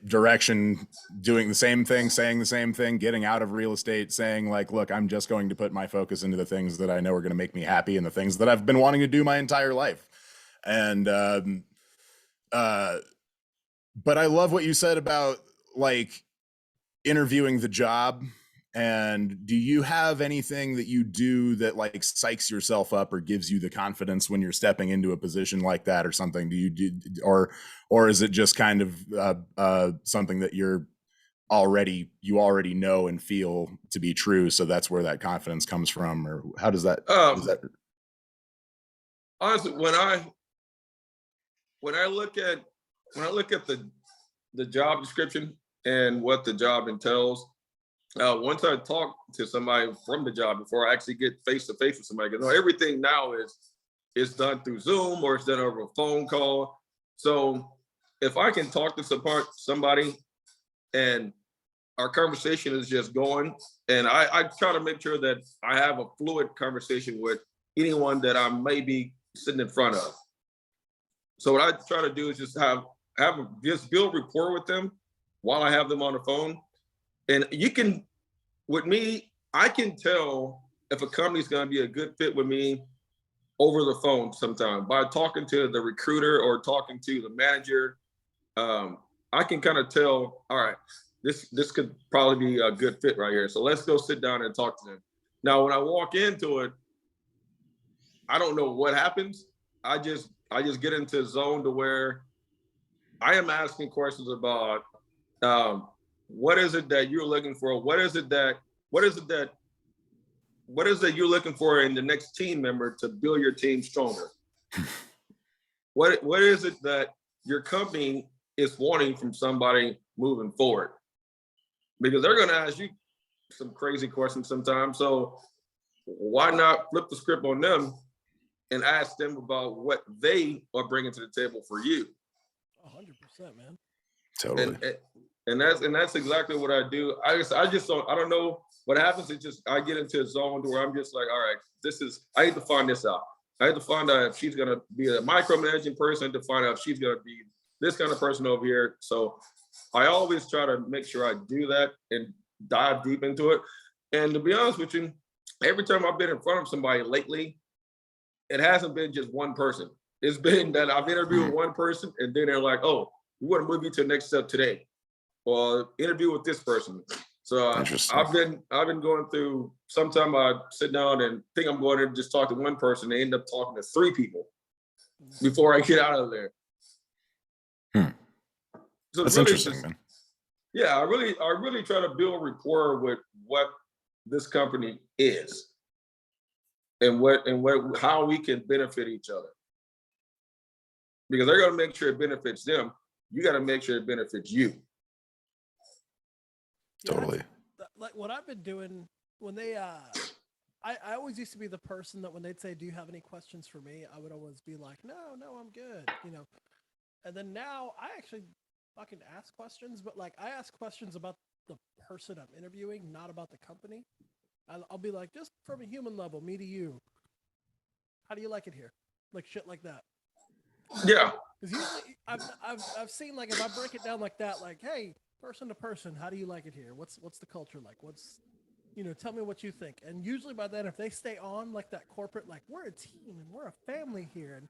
direction, doing the same thing, saying the same thing, getting out of real estate, saying like, look, I'm just going to put my focus into the things that I know are going to make me happy and the things that I've been wanting to do my entire life. And, but I love what you said about like interviewing the job. And do you have anything that you do that like psychs yourself up or gives you the confidence when you're stepping into a position like that or something? Do you do, or is it just kind of something that you already know and feel to be true, so that's where that confidence comes from? Or how does that, honestly, when I look at the job description and what the job entails, once I talk to somebody from the job before I actually get face to face with somebody, because everything now is done through Zoom or it's done over a phone call. So if I can talk to somebody and our conversation is just going, and I try to make sure that I have a fluid conversation with anyone that I may be sitting in front of. So what I try to do is just just build rapport with them while I have them on the phone. And with me, I can tell if a company's going to be a good fit with me over the phone sometimes by talking to the recruiter or talking to the manager. I can kind of tell, all right, this could probably be a good fit right here. So let's go sit down and talk to them. Now, when I walk into it, I don't know what happens. I just get into a zone to where I am asking questions about what is it that you're looking for? What is it that you're looking for in the next team member to build your team stronger? What is it that your company is wanting from somebody moving forward? Because they're going to ask you some crazy questions sometimes. So why not flip the script on them and ask them about what they are bringing to the table for you? 100%, man. Totally. And that's exactly what I do. I don't know what happens. It's just I get into a zone where I'm just like, all right, I need to find this out. I have to find out if she's gonna be a micromanaging person, to find out if she's gonna be this kind of person over here. So I always try to make sure I do that and dive deep into it. And to be honest with you, every time I've been in front of somebody lately, it hasn't been just one person. It's been that I've interviewed one person and then they're like, oh, we want to move you to the next step today, or interview with this person. So I've been going through. Sometimes I sit down and think I'm going to just talk to one person. They end up talking to 3 people before I get out of there. So that's really interesting, man. Yeah, I really try to build rapport with what this company is, and how we can benefit each other. Because they're going to make sure it benefits them. You got to make sure it benefits you. Totally. Like what I've been doing when they, I always used to be the person that when they'd say, do you have any questions for me? I would always be like, no, I'm good. And then now I actually fucking ask questions, but like I ask questions about the person I'm interviewing, not about the company. I'll be like, just from a human level, me to you. How do you like it here? Like shit like that. Yeah. Because usually I've seen, like, if I break it down like that, like, hey, person to person, how do you like it here? What's the culture like? Tell me what you think. And usually by then, if they stay on like that corporate, like, we're a team and we're a family here, and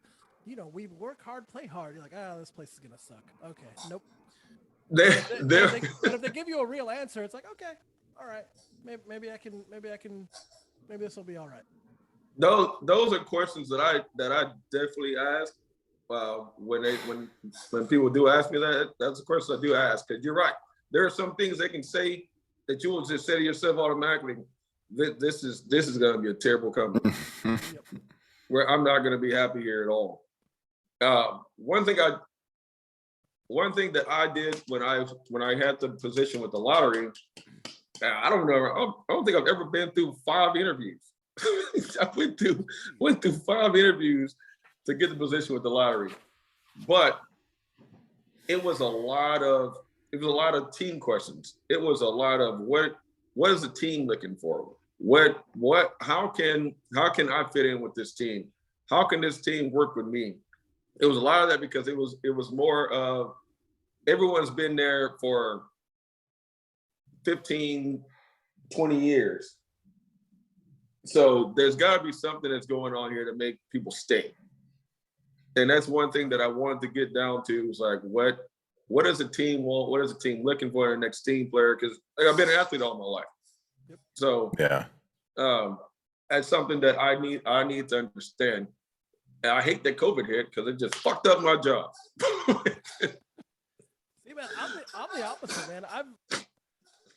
we work hard, play hard. You're like, this place is gonna suck. Okay, nope. But if they give you a real answer, it's like, okay, all right, maybe this will be all right. Those are questions that I definitely ask. When people do ask me that, that's a question I do ask, because you're right. There are some things they can say that you will just say to yourself automatically, this is going to be a terrible company where I'm not going to be happy here at all. One thing that I did when I had the position with the lottery, I don't think I've ever been through 5 interviews. I went through 5 interviews to get the position with the lottery, but it was a lot of team questions. It was a lot of what is the team looking for? How can I fit in with this team? How can this team work with me? It was a lot of that, because it was more of everyone's been there for 15, 20 years. So there's got to be something that's going on here to make people stay. And that's one thing that I wanted to get down to, was like, what does the team want? What is the team looking for in the next team player? Because I've been an athlete all my life. Yep. So yeah, that's something that I need to understand. And I hate that COVID hit, because it just fucked up my job. See, man, I'm the opposite, man.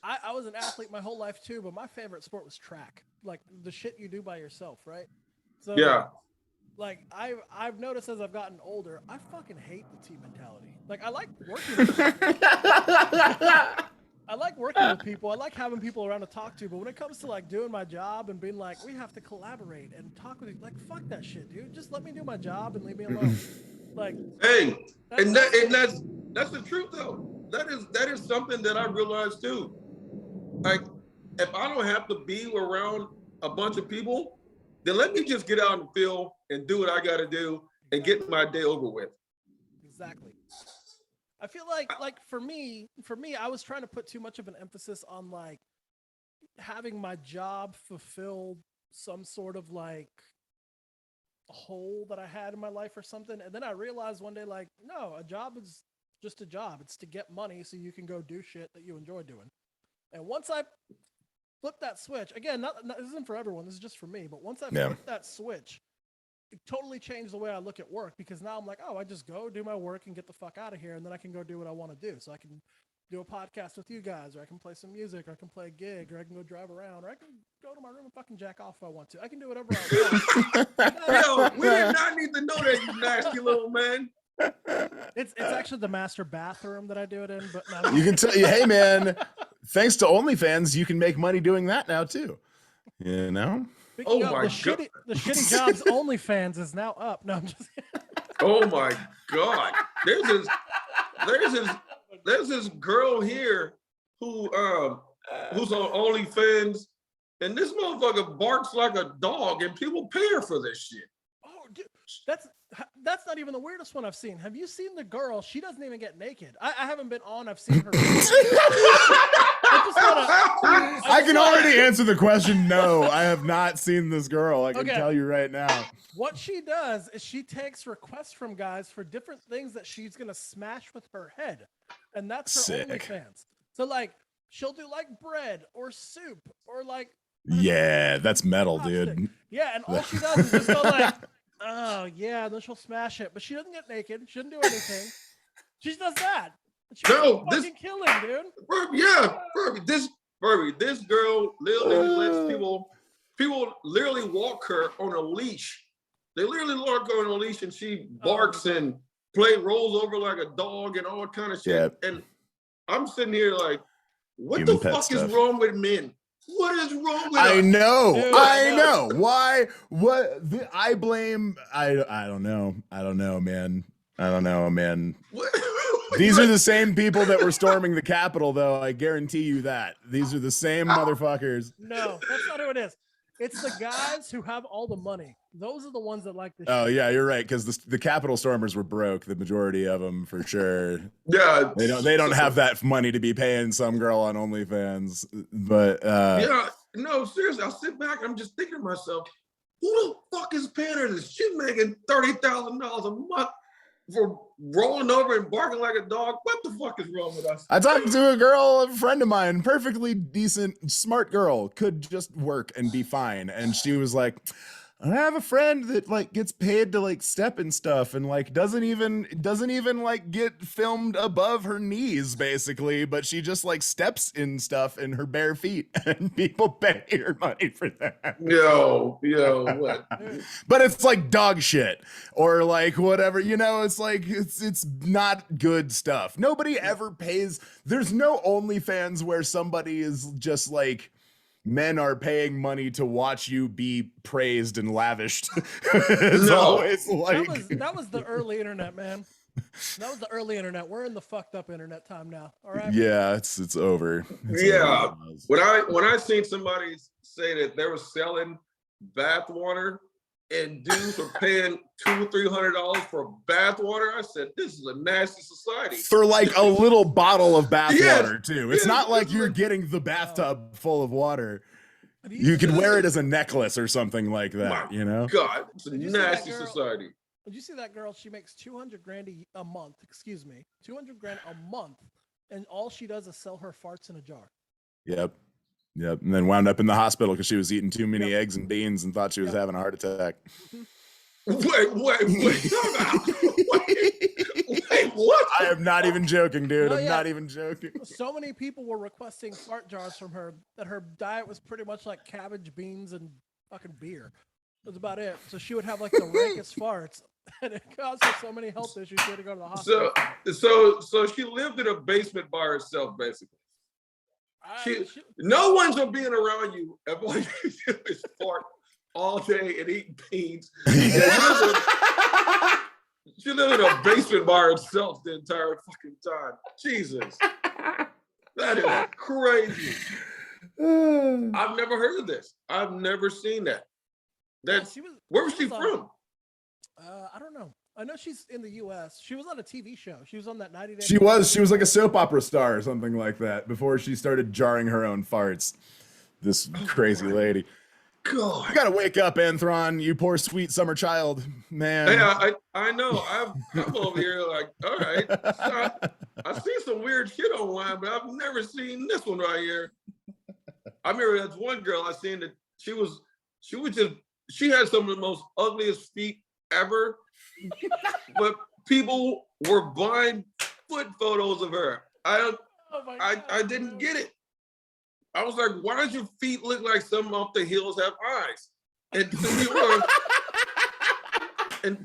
I was an athlete my whole life too, but my favorite sport was track. Like the shit you do by yourself, right? So yeah. Like I've noticed as I've gotten older, I fucking hate the team mentality. Like I like working with people. I like working with people. I like having people around to talk to. But when it comes to like doing my job and being like, we have to collaborate and talk with you, like fuck that shit, dude. Just let me do my job and leave me alone. Like, hey, that's the truth though. That is something that I realized too. Like, if I don't have to be around a bunch of people, then let me just get out in the field and do what I got to do and get my day over with. Exactly. I feel like for me, I was trying to put too much of an emphasis on like having my job fulfill some sort of like hole that I had in my life or something. And then I realized one day, like, no, a job is just a job. It's to get money so you can go do shit that you enjoy doing. And once I flipped that switch, again, this isn't for everyone, this is just for me, but once I flipped that switch, it totally changed the way I look at work, because now I'm like, oh, I just go do my work and get the fuck out of here, and then I can go do what I want to do. So I can do a podcast with you guys, or I can play some music, or I can play a gig, or I can go drive around, or I can go to my room and fucking jack off if I want to. I can do whatever I want. Yo, we did not need to know that, you nasty little man. It's actually the master bathroom that I do it in, but no. You can tell you, hey man, thanks to OnlyFans, you can make money doing that now too. You know? Speaking of, the shitty jobs OnlyFans is now up. No, I'm just oh my God. There's this girl here who's on OnlyFans, and this motherfucker barks like a dog, and people pay her for this shit. Oh, dude, that's not even the weirdest one I've seen. Have you seen the girl? She doesn't even get naked. I haven't been on. I've seen her. I can already answer the question. No, I have not seen this girl. I can tell you right now. What she does is she takes requests from guys for different things that she's going to smash with her head. And that's her OnlyFans. So like, she'll do like bread or soup or like. Yeah, that's metal, dude. Yeah, and all she does is just go like, oh yeah, and then she'll smash it. But she doesn't get naked. She doesn't do anything. She just does that. She's fucking killing, dude. This girl literally lets people literally walk her on a leash. They literally walk her on a leash, and she barks and rolls over like a dog and all kind of shit. Yeah. And I'm sitting here like, what the fuck is wrong with men? What is wrong with us? I know. Dude, I know. Why? What? I blame. I don't know. I don't know, man. These are the same people that were storming the Capitol, though. I guarantee you that. These are the same motherfuckers. No, that's not who it is. It's the guys who have all the money. Those are the ones that like this. Oh, shit. Yeah, you're right. Because the Capitol stormers were broke. The majority of them, for sure. Yeah, they don't have that money to be paying some girl on OnlyFans. But yeah, no, seriously. I sit back. I'm just thinking to myself, who the fuck is paying her this? She's making $30,000 a month. for rolling over and barking like a dog. What the fuck is wrong with us? I talked to a girl, a friend of mine, perfectly decent, smart girl, could just work and be fine. And she was like, I have a friend that like gets paid to like step and stuff and like doesn't even like get filmed above her knees basically, but she just like steps in stuff in her bare feet and people pay her money for that. Yo, what? But it's like dog shit or like whatever, you know, it's like it's not good stuff. Nobody ever pays. There's no OnlyFans where somebody is just like, men are paying money to watch you be praised and lavished. It's always like that was the early internet, man. That was the early internet. We're in the fucked up internet time now. All right. Yeah, it's over. Yeah. When I seen somebody say that they were selling bath water and dudes were paying $200-$300 for bath water, I said, this is a nasty society. For like a little bottle of bath Yes, water too. It's yes, not like it's you're like- getting the bathtub full of water. You could wear it as a necklace or something like that, you know? God, it's a Did you see that nasty girl? society. Did you see that girl? She makes $200,000 a month. Excuse me, $200,000 a month, and all she does is sell her farts in a jar. Yep. And then wound up in the hospital because she was eating too many eggs and beans and thought she was having a heart attack. Wait, time out. Wait, what? I am not even joking, dude. No, I'm yeah. not even joking. So many people were requesting fart jars from her that her diet was pretty much like cabbage, beans, and fucking beer. That's about it. So she would have like the rankest farts, and it caused her so many health issues. She had to go to the hospital. So she lived in a basement by herself, basically. No one's gonna be around you if all you do is fart all day and eat beans. She lived in a basement by herself the entire fucking time. Jesus. That is crazy. I've never heard of this. I've never seen that. Where was she from? I don't know. I know she's in the U.S. She was on a TV show. She was on that 90 Day. She was like a soap opera star or something like that before she started jarring her own farts. This crazy lady. God. You gotta wake up, Anthron, you poor sweet summer child, man. Hey, I know. I'm over here like, all right. So I see some weird shit online, but I've never seen this one right here. I remember there's one girl I seen that she had some of the most ugliest feet ever, but people were buying foot photos of her. I didn't get it. I was like, why does your feet look like some off the heels have eyes? And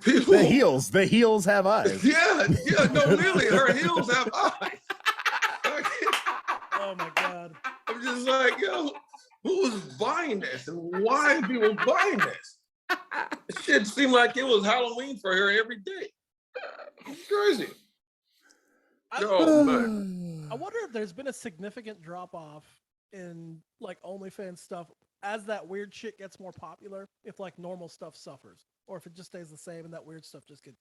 people, the heels have eyes. Yeah, no, really, her heels have eyes. Oh my God. I'm just like, yo, who is buying this and why are people buying this? It shit seemed like it was Halloween for her every day. It's crazy. Man. I wonder if there's been a significant drop off in like OnlyFans stuff as that weird shit gets more popular, if like normal stuff suffers, or if it just stays the same and that weird stuff just gets,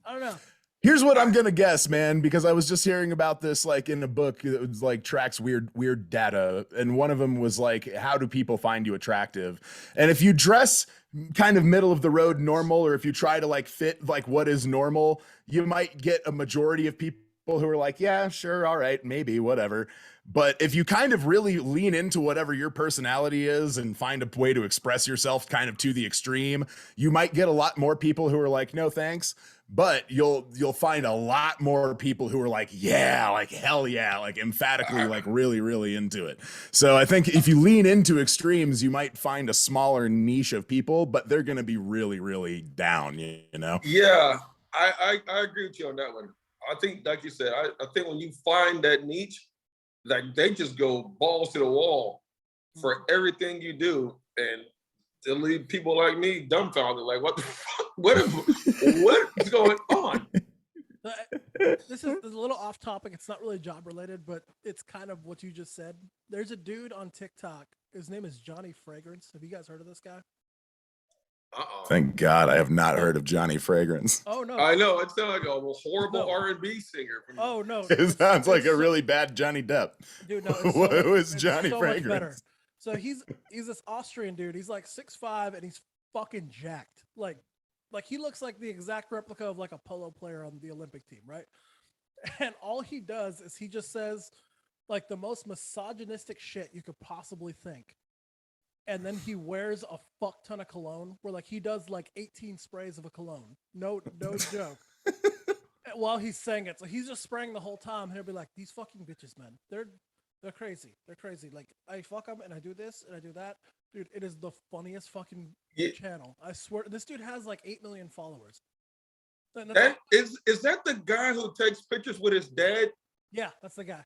I don't know. Here's what I'm gonna guess, man, because I was just hearing about this like in a book that was like tracks weird data, and one of them was like, how do people find you attractive? And if you dress kind of middle of the road normal, or if you try to like fit like what is normal, you might get a majority of people who are like, yeah, sure, all right, maybe, whatever. But if you kind of really lean into whatever your personality is and find a way to express yourself kind of to the extreme, you might get a lot more people who are like, no thanks. But you'll find a lot more people who are like, yeah, like hell yeah, like emphatically, like really into it. So I think if you lean into extremes, you might find a smaller niche of people, but they're gonna be really down, you know? Yeah, I agree with you on that one. I think, like you said, I think when you find that niche, like they just go balls to the wall for everything you do, and to leave people like me dumbfounded, like what the fuck? What is going on? This is a little off topic. It's not really job related, but it's kind of what you just said. There's a dude on TikTok. His name is Johnny Fragrance. Have you guys heard of this guy? Thank God I have not heard of Johnny Fragrance. Oh no. I know it sounds like a horrible R&B singer. Oh no. It sounds like a really bad Johnny Depp. Dude, no. Who is Johnny Fragrance? Much better. So he's this Austrian dude. He's like 6'5" and he's fucking jacked. Like like he looks like the exact replica of like a polo player on the Olympic team, right? And all he does is he just says like the most misogynistic shit you could possibly think. And then he wears a fuck ton of cologne where like he does like 18 sprays of a cologne. No joke. While he's saying it. So he's just spraying the whole time. He'll be like, these fucking bitches, man. They're crazy. They're crazy. Like I fuck them and I do this and I do that. Dude, it is the funniest fucking channel. I swear this dude has like 8 million followers. Is that the guy who takes pictures with his dad? Yeah, that's the guy.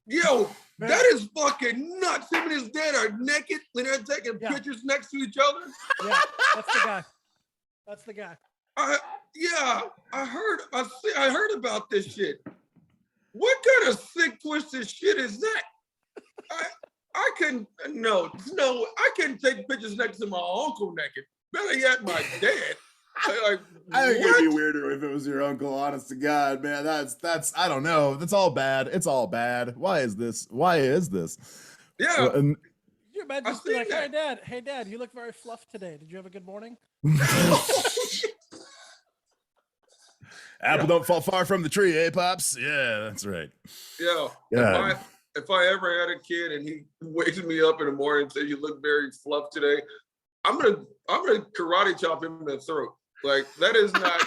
Yo, that is fucking nuts. Him and his dad are naked when they're taking pictures next to each other. Yeah, that's the guy. That's the guy. I heard about this shit. What kind of sick, twisted shit is that? I can I can take pictures next to my uncle naked. Better yet, my dad. I think it'd be weirder if it was your uncle, honest to God, man. That's I don't know. That's all bad. It's all bad. Why is this? Yeah. Well, you imagine just be like, hey dad, you look very fluffed today. Did you have a good morning? Apple don't fall far from the tree, eh, Pops? Yeah, that's right. Yeah. If I ever had a kid and he wakes me up in the morning and says you look very fluffed today, I'm gonna karate chop him in the throat. Like that is not.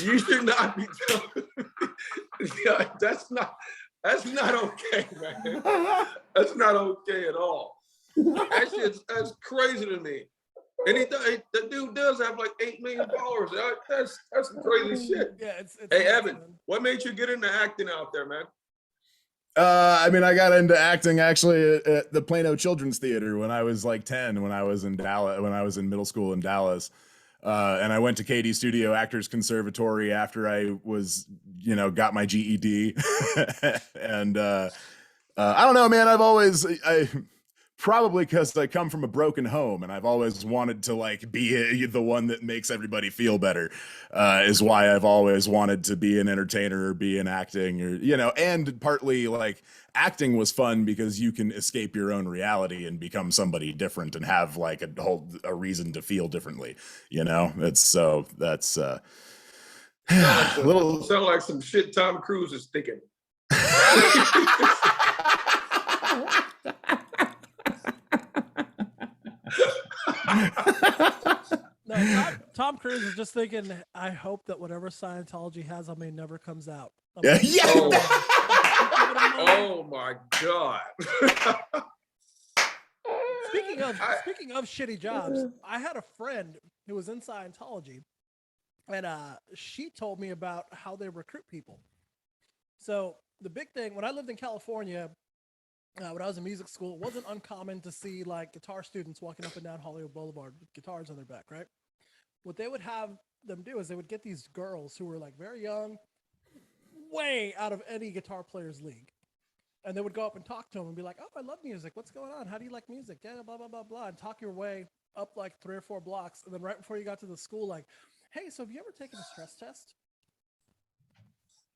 You should not be telling me. Yeah, that's not okay, man. That's not okay at all. That's crazy to me. And the dude does have like 8 million followers. That's some crazy shit. Yeah, it's hey Evan, what made you get into acting out there, man? I mean, I got into acting actually at the Plano Children's Theater when I was like 10, when I was in Dallas, when I was in middle school in Dallas. And I went to Katie Studio Actors Conservatory after I was, got my GED. And I don't know, man, probably because I come from a broken home and I've always wanted to like be the one that makes everybody feel better, is why I've always wanted to be an entertainer or be in acting or, and partly like acting was fun because you can escape your own reality and become somebody different and have like a reason to feel differently, that's sound like some shit Tom Cruise is thinking. No, Tom Cruise is just thinking, I hope that whatever Scientology has on me nenever comes out. Yeah. Oh my God. Speaking of shitty jobs, I had a friend who was in Scientology, and she told me about how they recruit people. So the big thing, when I lived in California, when I was in music school, it wasn't uncommon to see like guitar students walking up and down Hollywood Boulevard with guitars on their back, right? What they would have them do is they would get these girls who were like very young, way out of any guitar player's league. And they would go up and talk to them and be like, oh, I love music. What's going on? How do you like music? Yeah, blah, blah, blah, blah. And talk your way up like 3 or 4 blocks. And then right before you got to the school, like, hey, so have you ever taken a stress test?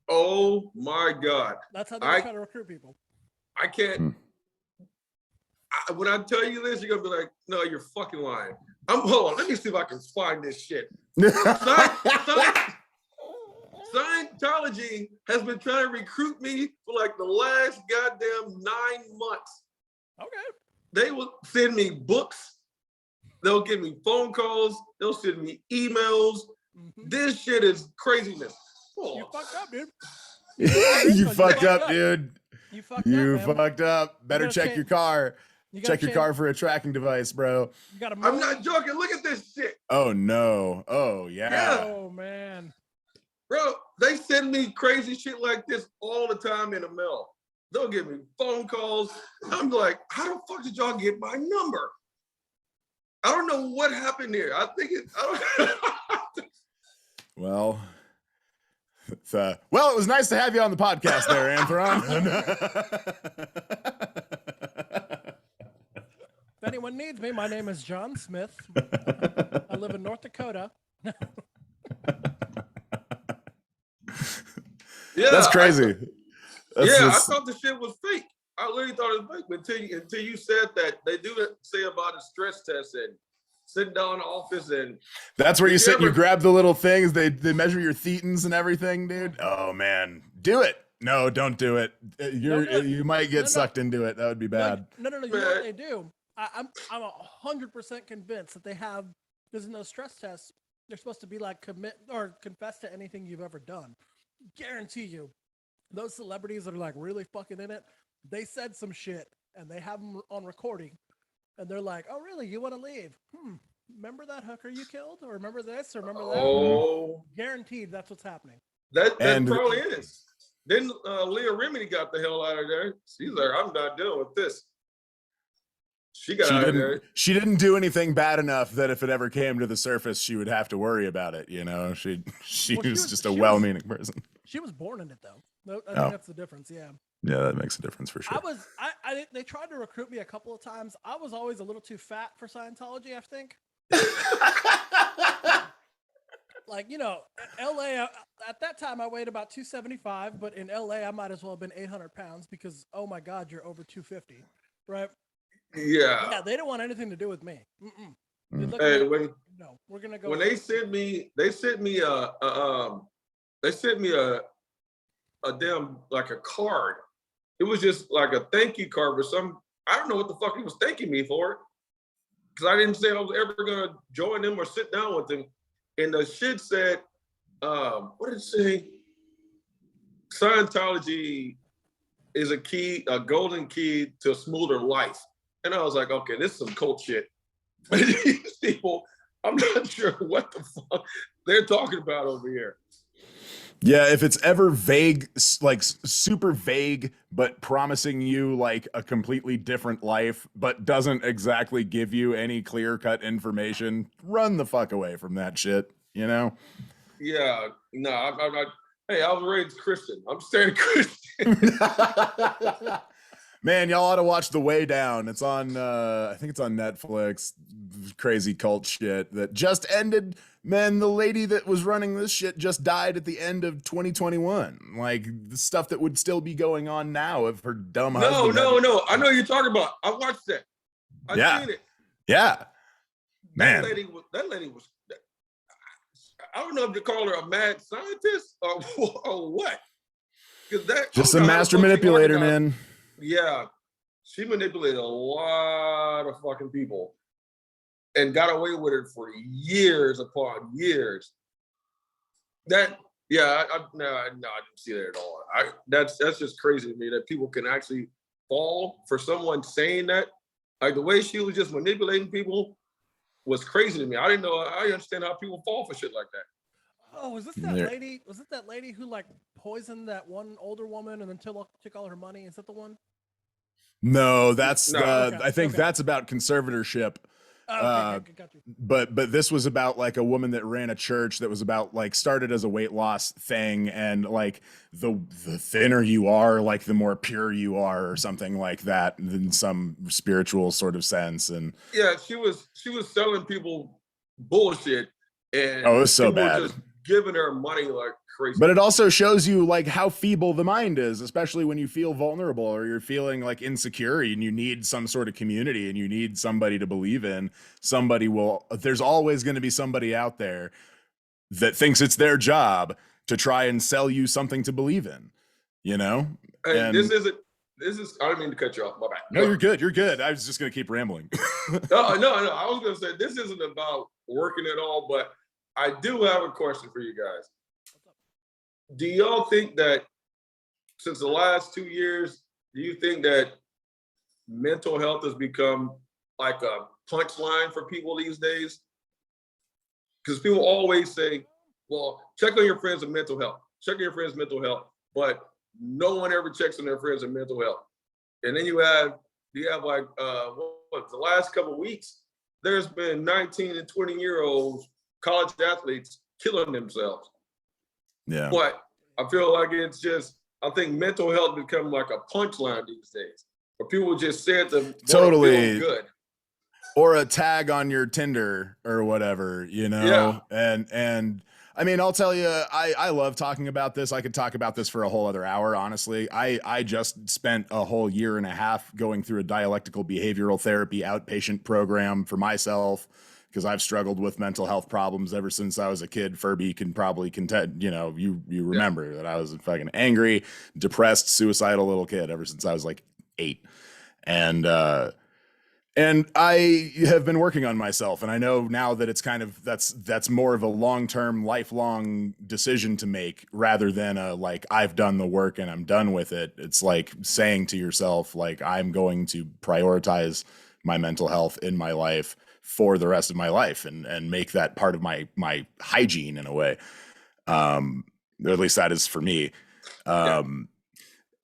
Oh my God. That's how they try to recruit people. I can't. When I tell you this, you're gonna be like, "No, you're fucking lying." Hold on. Let me see if I can find this shit. Scientology has been trying to recruit me for like the last goddamn 9 months. Okay. They will send me books. They'll give me phone calls. They'll send me emails. Mm-hmm. This shit is craziness. Oh. You fucked up, dude. You fucked up, dude. You fucked up. Better check your car. Check your car for a tracking device, bro. I'm not joking. Look at this shit. Oh no. Oh yeah. Oh man. Bro, they send me crazy shit like this all the time in the mail. They'll give me phone calls. I'm like, how the fuck did y'all get my number? I don't know what happened here. I don't. Well, it was nice to have you on the podcast there, Anthron. If anyone needs me, my name is John Smith. I live in North Dakota. Yeah, that's crazy. I thought the shit was fake. I literally thought it was fake until you said that they do say about a stress test, and sitting down in the office and That's where Did you you sit and you ever- grab the little things. They measure your thetans and everything, dude. Oh man, do it. No, don't do it. Don't do it. You might get No. sucked into it. That would be bad. No. You know what they do? I'm 100% convinced that they have. There's no stress test. They're supposed to be like commit or confess to anything you've ever done. Guarantee you, those celebrities that are like really fucking in it, they said some shit and they have them on recording, and they're like, "Oh, really? You want to leave? Remember that hooker you killed, or remember this, or remember that?" Oh, Guaranteed, that's what's happening. that And- probably is. Then Leah Remini got the hell out of there. She's like, I'm not dealing with this. She got out of there. She didn't do anything bad enough that if it ever came to the surface, she would have to worry about it. You know, she was just a well-meaning person. She was born in it, though. I think Oh. that's the difference. Yeah. Yeah, that makes a difference for sure. They tried to recruit me a couple of times. I was always a little too fat for Scientology, I think. Like, you know, LA, at that time I weighed about 275, but in LA I might as well have been 800 pounds because, oh my God, you're over 250, right? Yeah. Yeah, they didn't want anything to do with me. They looked Hey, at me, when no, we're gonna go. when they sent me a damn like a card. It was just like a thank you card for some. I don't know what the fuck he was thanking me for, because I didn't say I was ever gonna join them or sit down with them. And the shit said, what did it say? Scientology is a golden key to a smoother life. And I was like, okay, this is some cult shit. These people, I'm not sure what the fuck they're talking about over here. Yeah, if it's ever vague, like super vague, but promising you like a completely different life, but doesn't exactly give you any clear-cut information, run the fuck away from that shit, you know? Yeah, no, I'm not. Hey, I was raised Christian. I'm staying Christian. Man, y'all ought to watch The Way Down. It's on, I think it's on Netflix. Crazy cult shit that just ended. Man, the lady that was running this shit just died at the end of 2021. Like the stuff that would still be going on now if her dumb husband. No. I know what you're talking about. I watched that. I seen it. Yeah. Man. That lady was. I don't know if you call her a mad scientist or what. Because that Just a master manipulator, man. Yeah, she manipulated a lot of fucking people and got away with it for years upon years. I didn't see that at all. That's just crazy to me that people can actually fall for someone saying that. Like the way she was just manipulating people was crazy to me. I didn't know. I understand how people fall for shit like that. Oh, was this that lady? Was it that lady who like poisoned that one older woman and then took all her money? Is that the one? No, that's Okay, I think that's about conservatorship. Oh, okay, got you. But this was about like a woman that ran a church that was about like started as a weight loss thing, and like the thinner you are, like the more pure you are, or something like that, in some spiritual sort of sense. And yeah, she was selling people bullshit, and it was so people were bad. just giving her money like crazy. But it also shows you like how feeble the mind is, especially when you feel vulnerable or you're feeling like insecure and you need some sort of community and you need somebody to believe in. There's always going to be somebody out there that thinks it's their job to try and sell you something to believe in, you know? Hey, And this is, I don't mean to cut you off, my bad. no, you're good. I was just going to keep rambling. No, I was going to say, this isn't about working at all, but I do have a question for you guys. Do y'all think that since the last 2 years, do you think that mental health has become like a punchline for people these days? Because people always say, well, check on your friends with mental health. Check on your friends' mental health. But no one ever checks on their friends with mental health. And then you have like, the last couple of weeks, there's been 19 and 20-year-olds, college athletes killing themselves. Yeah. But I feel like I think mental health become like a punchline these days. Where people just say it to Totally. feel good. Or a tag on your Tinder or whatever, you know? Yeah. And I mean, I'll tell you, I love talking about this. I could talk about this for a whole other hour, honestly. I just spent a whole year and a half going through a dialectical behavioral therapy outpatient program for myself because I've struggled with mental health problems ever since I was a kid. Furby can probably contend, you know, you remember that I was a fucking angry, depressed, suicidal little kid ever since I was like 8. And I have been working on myself, and I know now that it's kind of that's more of a long-term, lifelong decision to make rather than a like I've done the work and I'm done with it. It's like saying to yourself, like, I'm going to prioritize my mental health in my life for the rest of my life and make that part of my hygiene in a way. Or at least that is for me.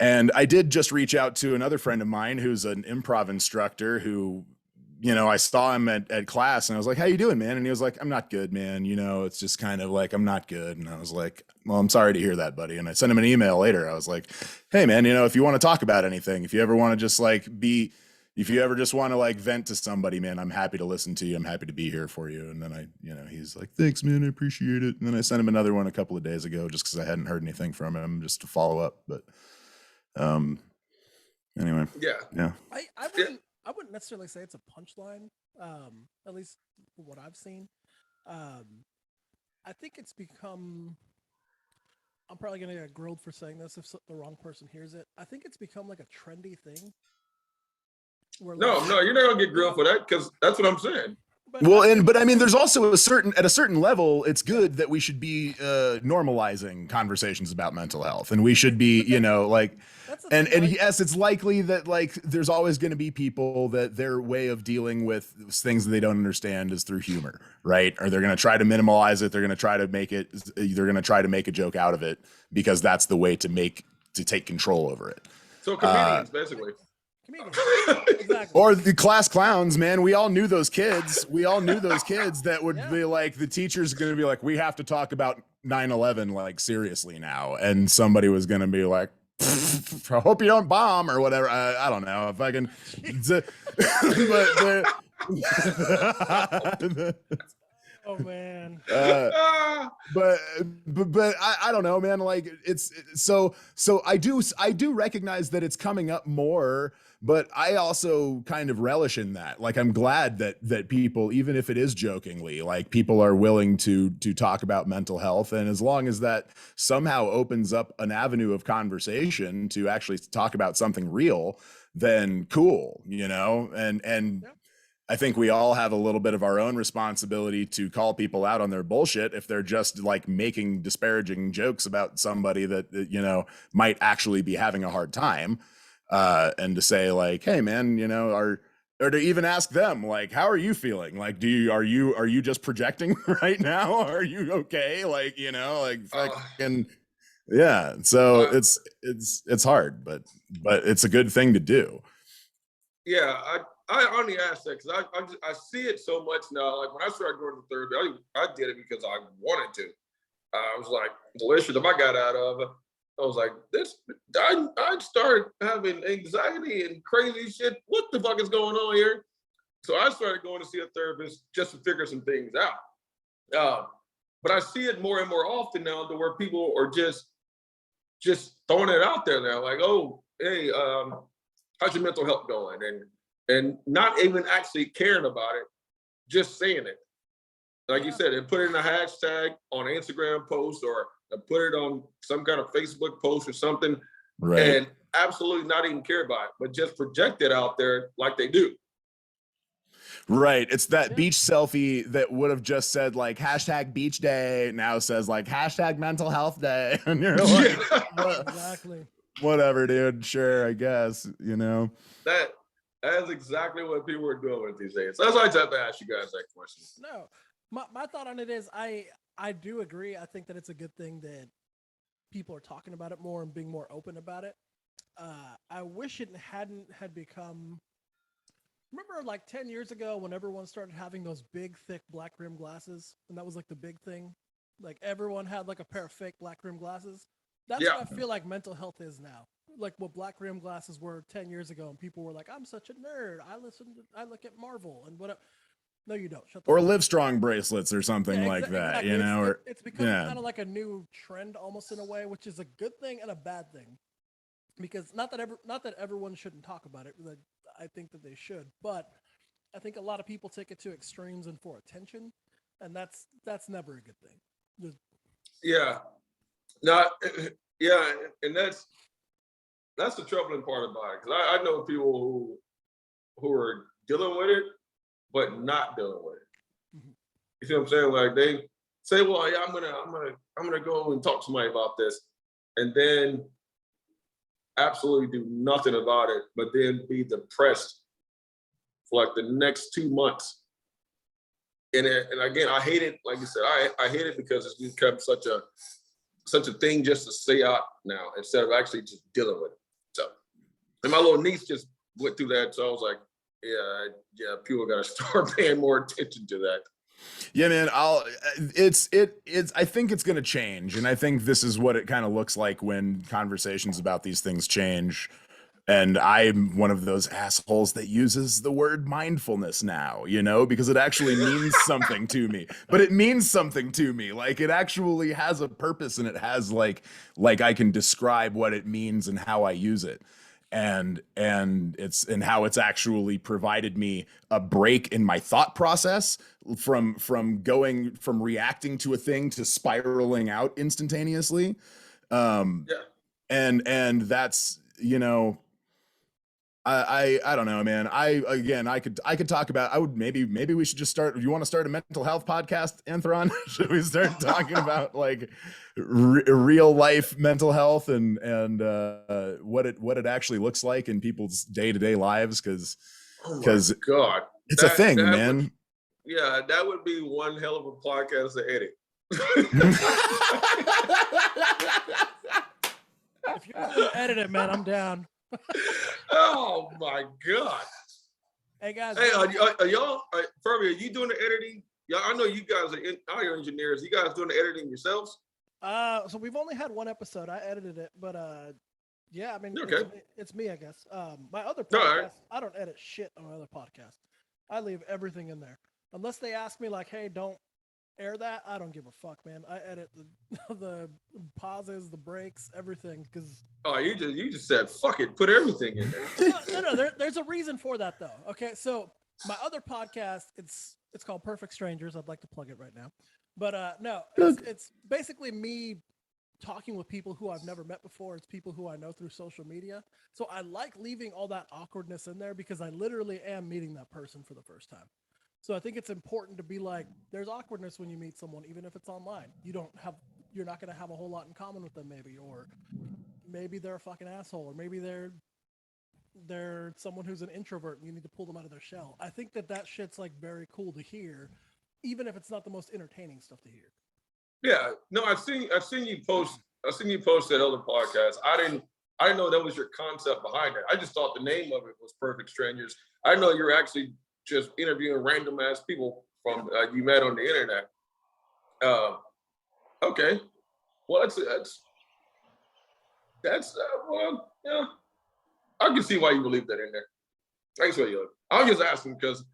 And I did just reach out to another friend of mine who's an improv instructor who, you know, I saw him at class and I was like, how you doing, man? And he was like, I'm not good, man. You know, it's just kind of like, I'm not good. And I was like, well, I'm sorry to hear that, buddy. And I sent him an email later. I was like, hey, man, you know, if you want to talk about anything, if you ever want to just like if you ever just want to like vent to somebody, man, I'm happy to listen to you. I'm happy to be here for you. And then he's like, thanks, man. I appreciate it. And then I sent him another one a couple of days ago just because I hadn't heard anything from him, just to follow up. But anyway, yeah. I wouldn't necessarily say it's a punchline, at least what I've seen. I think it's become, I'm probably going to get grilled for saying this if the wrong person hears it. I think it's become like a trendy thing. No, you're not going to get grilled for that because that's what I'm saying. But I mean, there's also at a certain level, it's good that we should be normalizing conversations about mental health, and we should be, you know, like, and yes, it's likely that like there's always going to be people that their way of dealing with things that they don't understand is through humor, right? Or they're going to try to minimalize it. They're going to try to make it. They're going to try to make a joke out of it because that's the way to take control over it. So comedians, basically. Exactly. Or the class clowns, man. We all knew those kids. That would be like, the teacher's going to be like, we have to talk about 9/11 like seriously now, and somebody was going to be like, I hope you don't bomb or whatever. I don't know if I can. Oh man. But I don't know, man. Like it's so I do recognize that it's coming up more, but I also kind of relish in that. Like I'm glad that people, even if it is jokingly, like people are willing to talk about mental health, and as long as that somehow opens up an avenue of conversation to actually talk about something real, then cool, you know. And yeah. I think we all have a little bit of our own responsibility to call people out on their bullshit if they're just like making disparaging jokes about somebody that you know might actually be having a hard time, and to say like, hey man, you know, or to even ask them like, how are you feeling? Like, are you just projecting right now? Are you okay? Like, you know, like fucking yeah. So it's hard, but it's a good thing to do. Yeah, I only asked that because I see it so much now. Like when I started going to therapy, I did it because I wanted to. I was like, the issue that I got out of, I was like, I started having anxiety and crazy shit. What the fuck is going on here? So I started going to see a therapist just to figure some things out. But I see it more and more often now to where people are just throwing it out there now. Like, oh, hey, how's your mental health going? And not even actually caring about it, just saying it. Like you said, and put it in a hashtag on an Instagram post or put it on some kind of Facebook post or something, right? And absolutely not even care about it, but just project it out there like they do. Right. It's that beach selfie that would have just said like hashtag beach day, now says like hashtag mental health day. And you're like, exactly. Whatever, dude. Sure, I guess, you know. That is exactly what people are doing with these days. That's why I just have to ask you guys that question. No. My thought on it is I do agree. I think that it's a good thing that people are talking about it more and being more open about it. I wish it hadn't become. Remember like 10 years ago when everyone started having those big, thick black rim glasses? And that was like the big thing. Like everyone had like a pair of fake black rim glasses. That's what I feel like mental health is now. Like what black rim glasses were 10 years ago. And people were like, I'm such a nerd. I look at Marvel and whatever. No, you don't. Shut the or fuck Livestrong bracelets or something like that, exactly. You know? It's become kind of like a new trend almost in a way, which is a good thing and a bad thing. Because not that everyone shouldn't talk about it. I think that they should, but I think a lot of people take it to extremes and for attention, and that's never a good thing. Just, Yeah. No, yeah, and that's the troubling part about it. Because I know people who are dealing with it, but not dealing with it. Mhm. You see what I'm saying? Like they say, well, yeah, I'm gonna go and talk to somebody about this, and then absolutely do nothing about it, but then be depressed for like the next 2 months. And again, I hate it. Like you said, I hate it because it's become such a thing just to say out now instead of actually just dealing with it. So, and my little niece just went through that, so I was like, yeah, people got to start paying more attention to that. Yeah, man. It's. I think it's going to change, and I think this is what it kind of looks like when conversations about these things change. And I'm one of those assholes that uses the word mindfulness now, because it actually means something to me. But it means something to me. Like it actually has a purpose, and it has like I can describe what it means and how I use it. And how it's actually provided me a break in my thought process from reacting to a thing to spiraling out instantaneously. Yeah. And that's, I don't know, man. I could talk about. Maybe we should just start. You want to start a mental health podcast, Anthron? Should we start talking about like real life mental health and what it actually looks like in people's day-to-day lives? Because God, it's a thing, man. That would be one hell of a podcast to edit. if you're gonna edit it, man, I'm down. Oh my God. Hey guys. Hey, are y'all, Furby, are you doing the editing? Yeah, I know you guys are audio engineers. You guys doing the editing yourselves? So we've only had one episode. I edited it, but yeah, I mean, okay. It's me, I guess. My other podcast, right. I don't edit shit on my other podcast. I leave everything in there. Unless they ask me like, hey, don't air that, I don't give a fuck, man. I edit the pauses, the breaks, everything, because you just said fuck it, put everything in there. no, there's a reason for that though. Okay, so my other podcast, it's called Perfect Strangers. I'd like to plug it right now, but no, it's basically me talking with people who I've never met before. It's people who I know through social media. So I like leaving all that awkwardness in there because I literally am meeting that person for the first time. So I think it's important to be like, there's awkwardness when you meet someone, even if it's online. You're not going to have a whole lot in common with them, maybe, or maybe they're a fucking asshole, or maybe they're someone who's an introvert and you need to pull them out of their shell. I think that shit's like very cool to hear, even if it's not the most entertaining stuff to hear. Yeah, no, I've seen you post that other podcast. I didn't know that was your concept behind it. I just thought the name of it was Perfect Strangers. I didn't know you're actually just interviewing random ass people from you met on the internet. Okay, well that's well, yeah, I can see why you would leave that in there. Thanks for you. I'm just asking because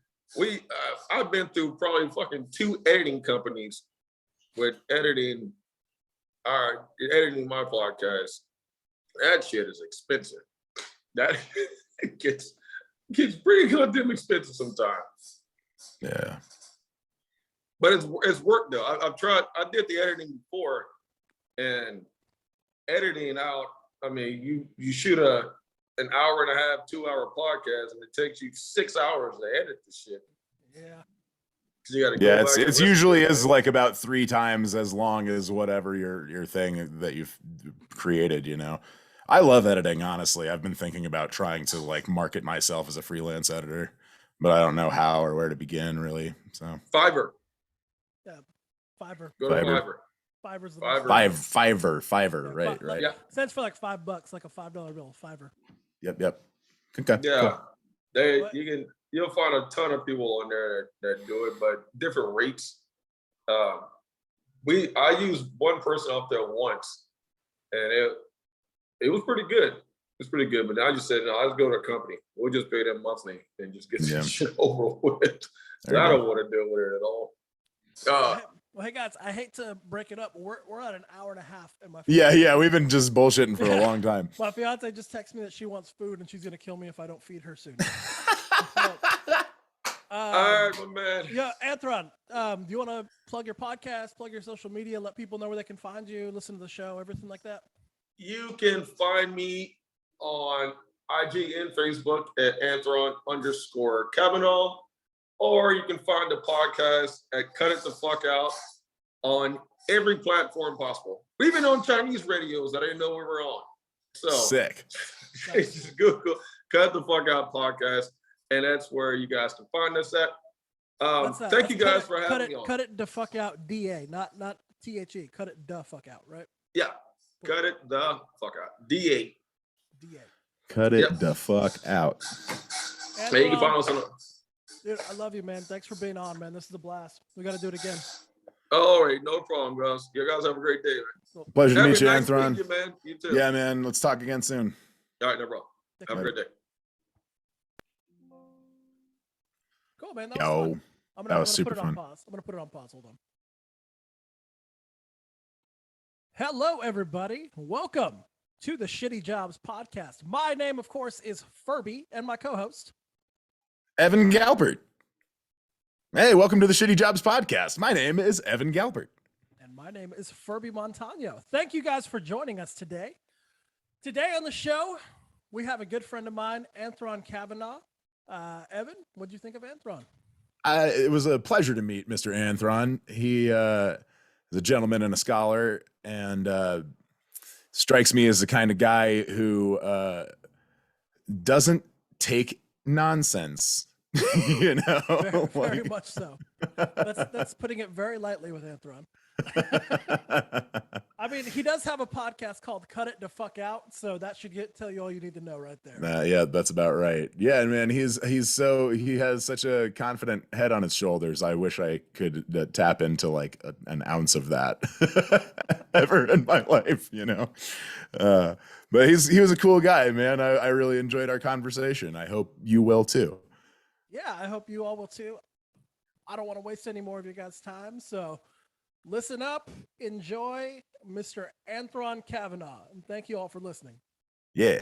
I've been through probably fucking 2 editing companies with editing my podcast. That shit is expensive. That gets pretty goddamn expensive sometimes. Yeah. But it's work though. I've tried. I did the editing before, and editing out. I mean, you shoot an hour and a half, 2-hour podcast, and it takes you 6 hours to edit the shit. Yeah. You gotta go back it's usually is like about 3 times as long as whatever your thing that you've created. I love editing, honestly. I've been thinking about trying to like market myself as a freelance editor, but I don't know how or where to begin really. So Fiverr. Yeah. Fiverr. Go to Fiverr. Fiverr's the Fiverr, right. Yeah. Stands for like $5, like a $5 bill. Fiverr. Yep. Okay. Yeah. Cool. You'll find a ton of people on there that do it, but different rates. I used one person up there once, and it was pretty good. It's pretty good, but I just said, no, let's go to a company. We'll just pay them monthly and just get this shit over with. I don't want to deal with it at all. Well, hey guys, I hate to break it up. We're at an hour and a half, and my yeah, we've been just bullshitting for a long time. My fiance just texted me that she wants food and she's gonna kill me if I don't feed her soon. All right, my man. Yeah, Anthron, do you want to plug your podcast, plug your social media, let people know where they can find you, listen to the show, everything like that? You can find me on IG and Facebook at Anthron_Cavanaugh, or you can find the podcast at CutItDaFuckOut on every platform possible. Even on Chinese radios that I didn't know we were on. So Sick. just Google Cut the Fuck Out podcast, and that's where you guys can find us at. Thank you guys for having me on. Cut it the fuck out, DA, not THE. Cut it the fuck out, right? Yeah, cut it the fuck out. DA. Cut it the fuck out. Hey, you can find us on. Dude, I love you, man. Thanks for being on, man. This is a blast. We got to do it again. All right, no problem, guys. You guys have a great day, man. Pleasure to meet you, Nice Anthron. meeting you, man. You too. Yeah, man. Let's talk again soon. All right, no problem. Have a great day. Cool, man. That was fun. That was super put it on fun. pause. I'm gonna put it on pause. Hold on. Hello, everybody. Welcome to the Shitty Jobs podcast. My name, of course, is Furby, and my co-host, Evan Galpert. Hey, welcome to the Shitty Jobs podcast. My name is Evan Galpert. And my name is Furby Montano. Thank you guys for joining us today. Today on the show, we have a good friend of mine, Anthron Cavanaugh. Evan, what do you think of Anthron? It was a pleasure to meet Mr. Anthron. He is a gentleman and a scholar, and strikes me as the kind of guy who doesn't take nonsense. You know, very much so. That's putting it very lightly with Anthron. I mean, he does have a podcast called Cut It the Fuck Out, so that should tell you all you need to know right there. Yeah, that's about right. Yeah, man, he has such a confident head on his shoulders. I wish I could tap into like an ounce of that ever in my life, you know. But he was a cool guy, man. I really enjoyed our conversation. I hope you will too. Yeah, I hope you all will too. I don't want to waste any more of your guys' time, so listen up, enjoy Mr. Anthron Cavanaugh, and thank you all for listening. Yeah.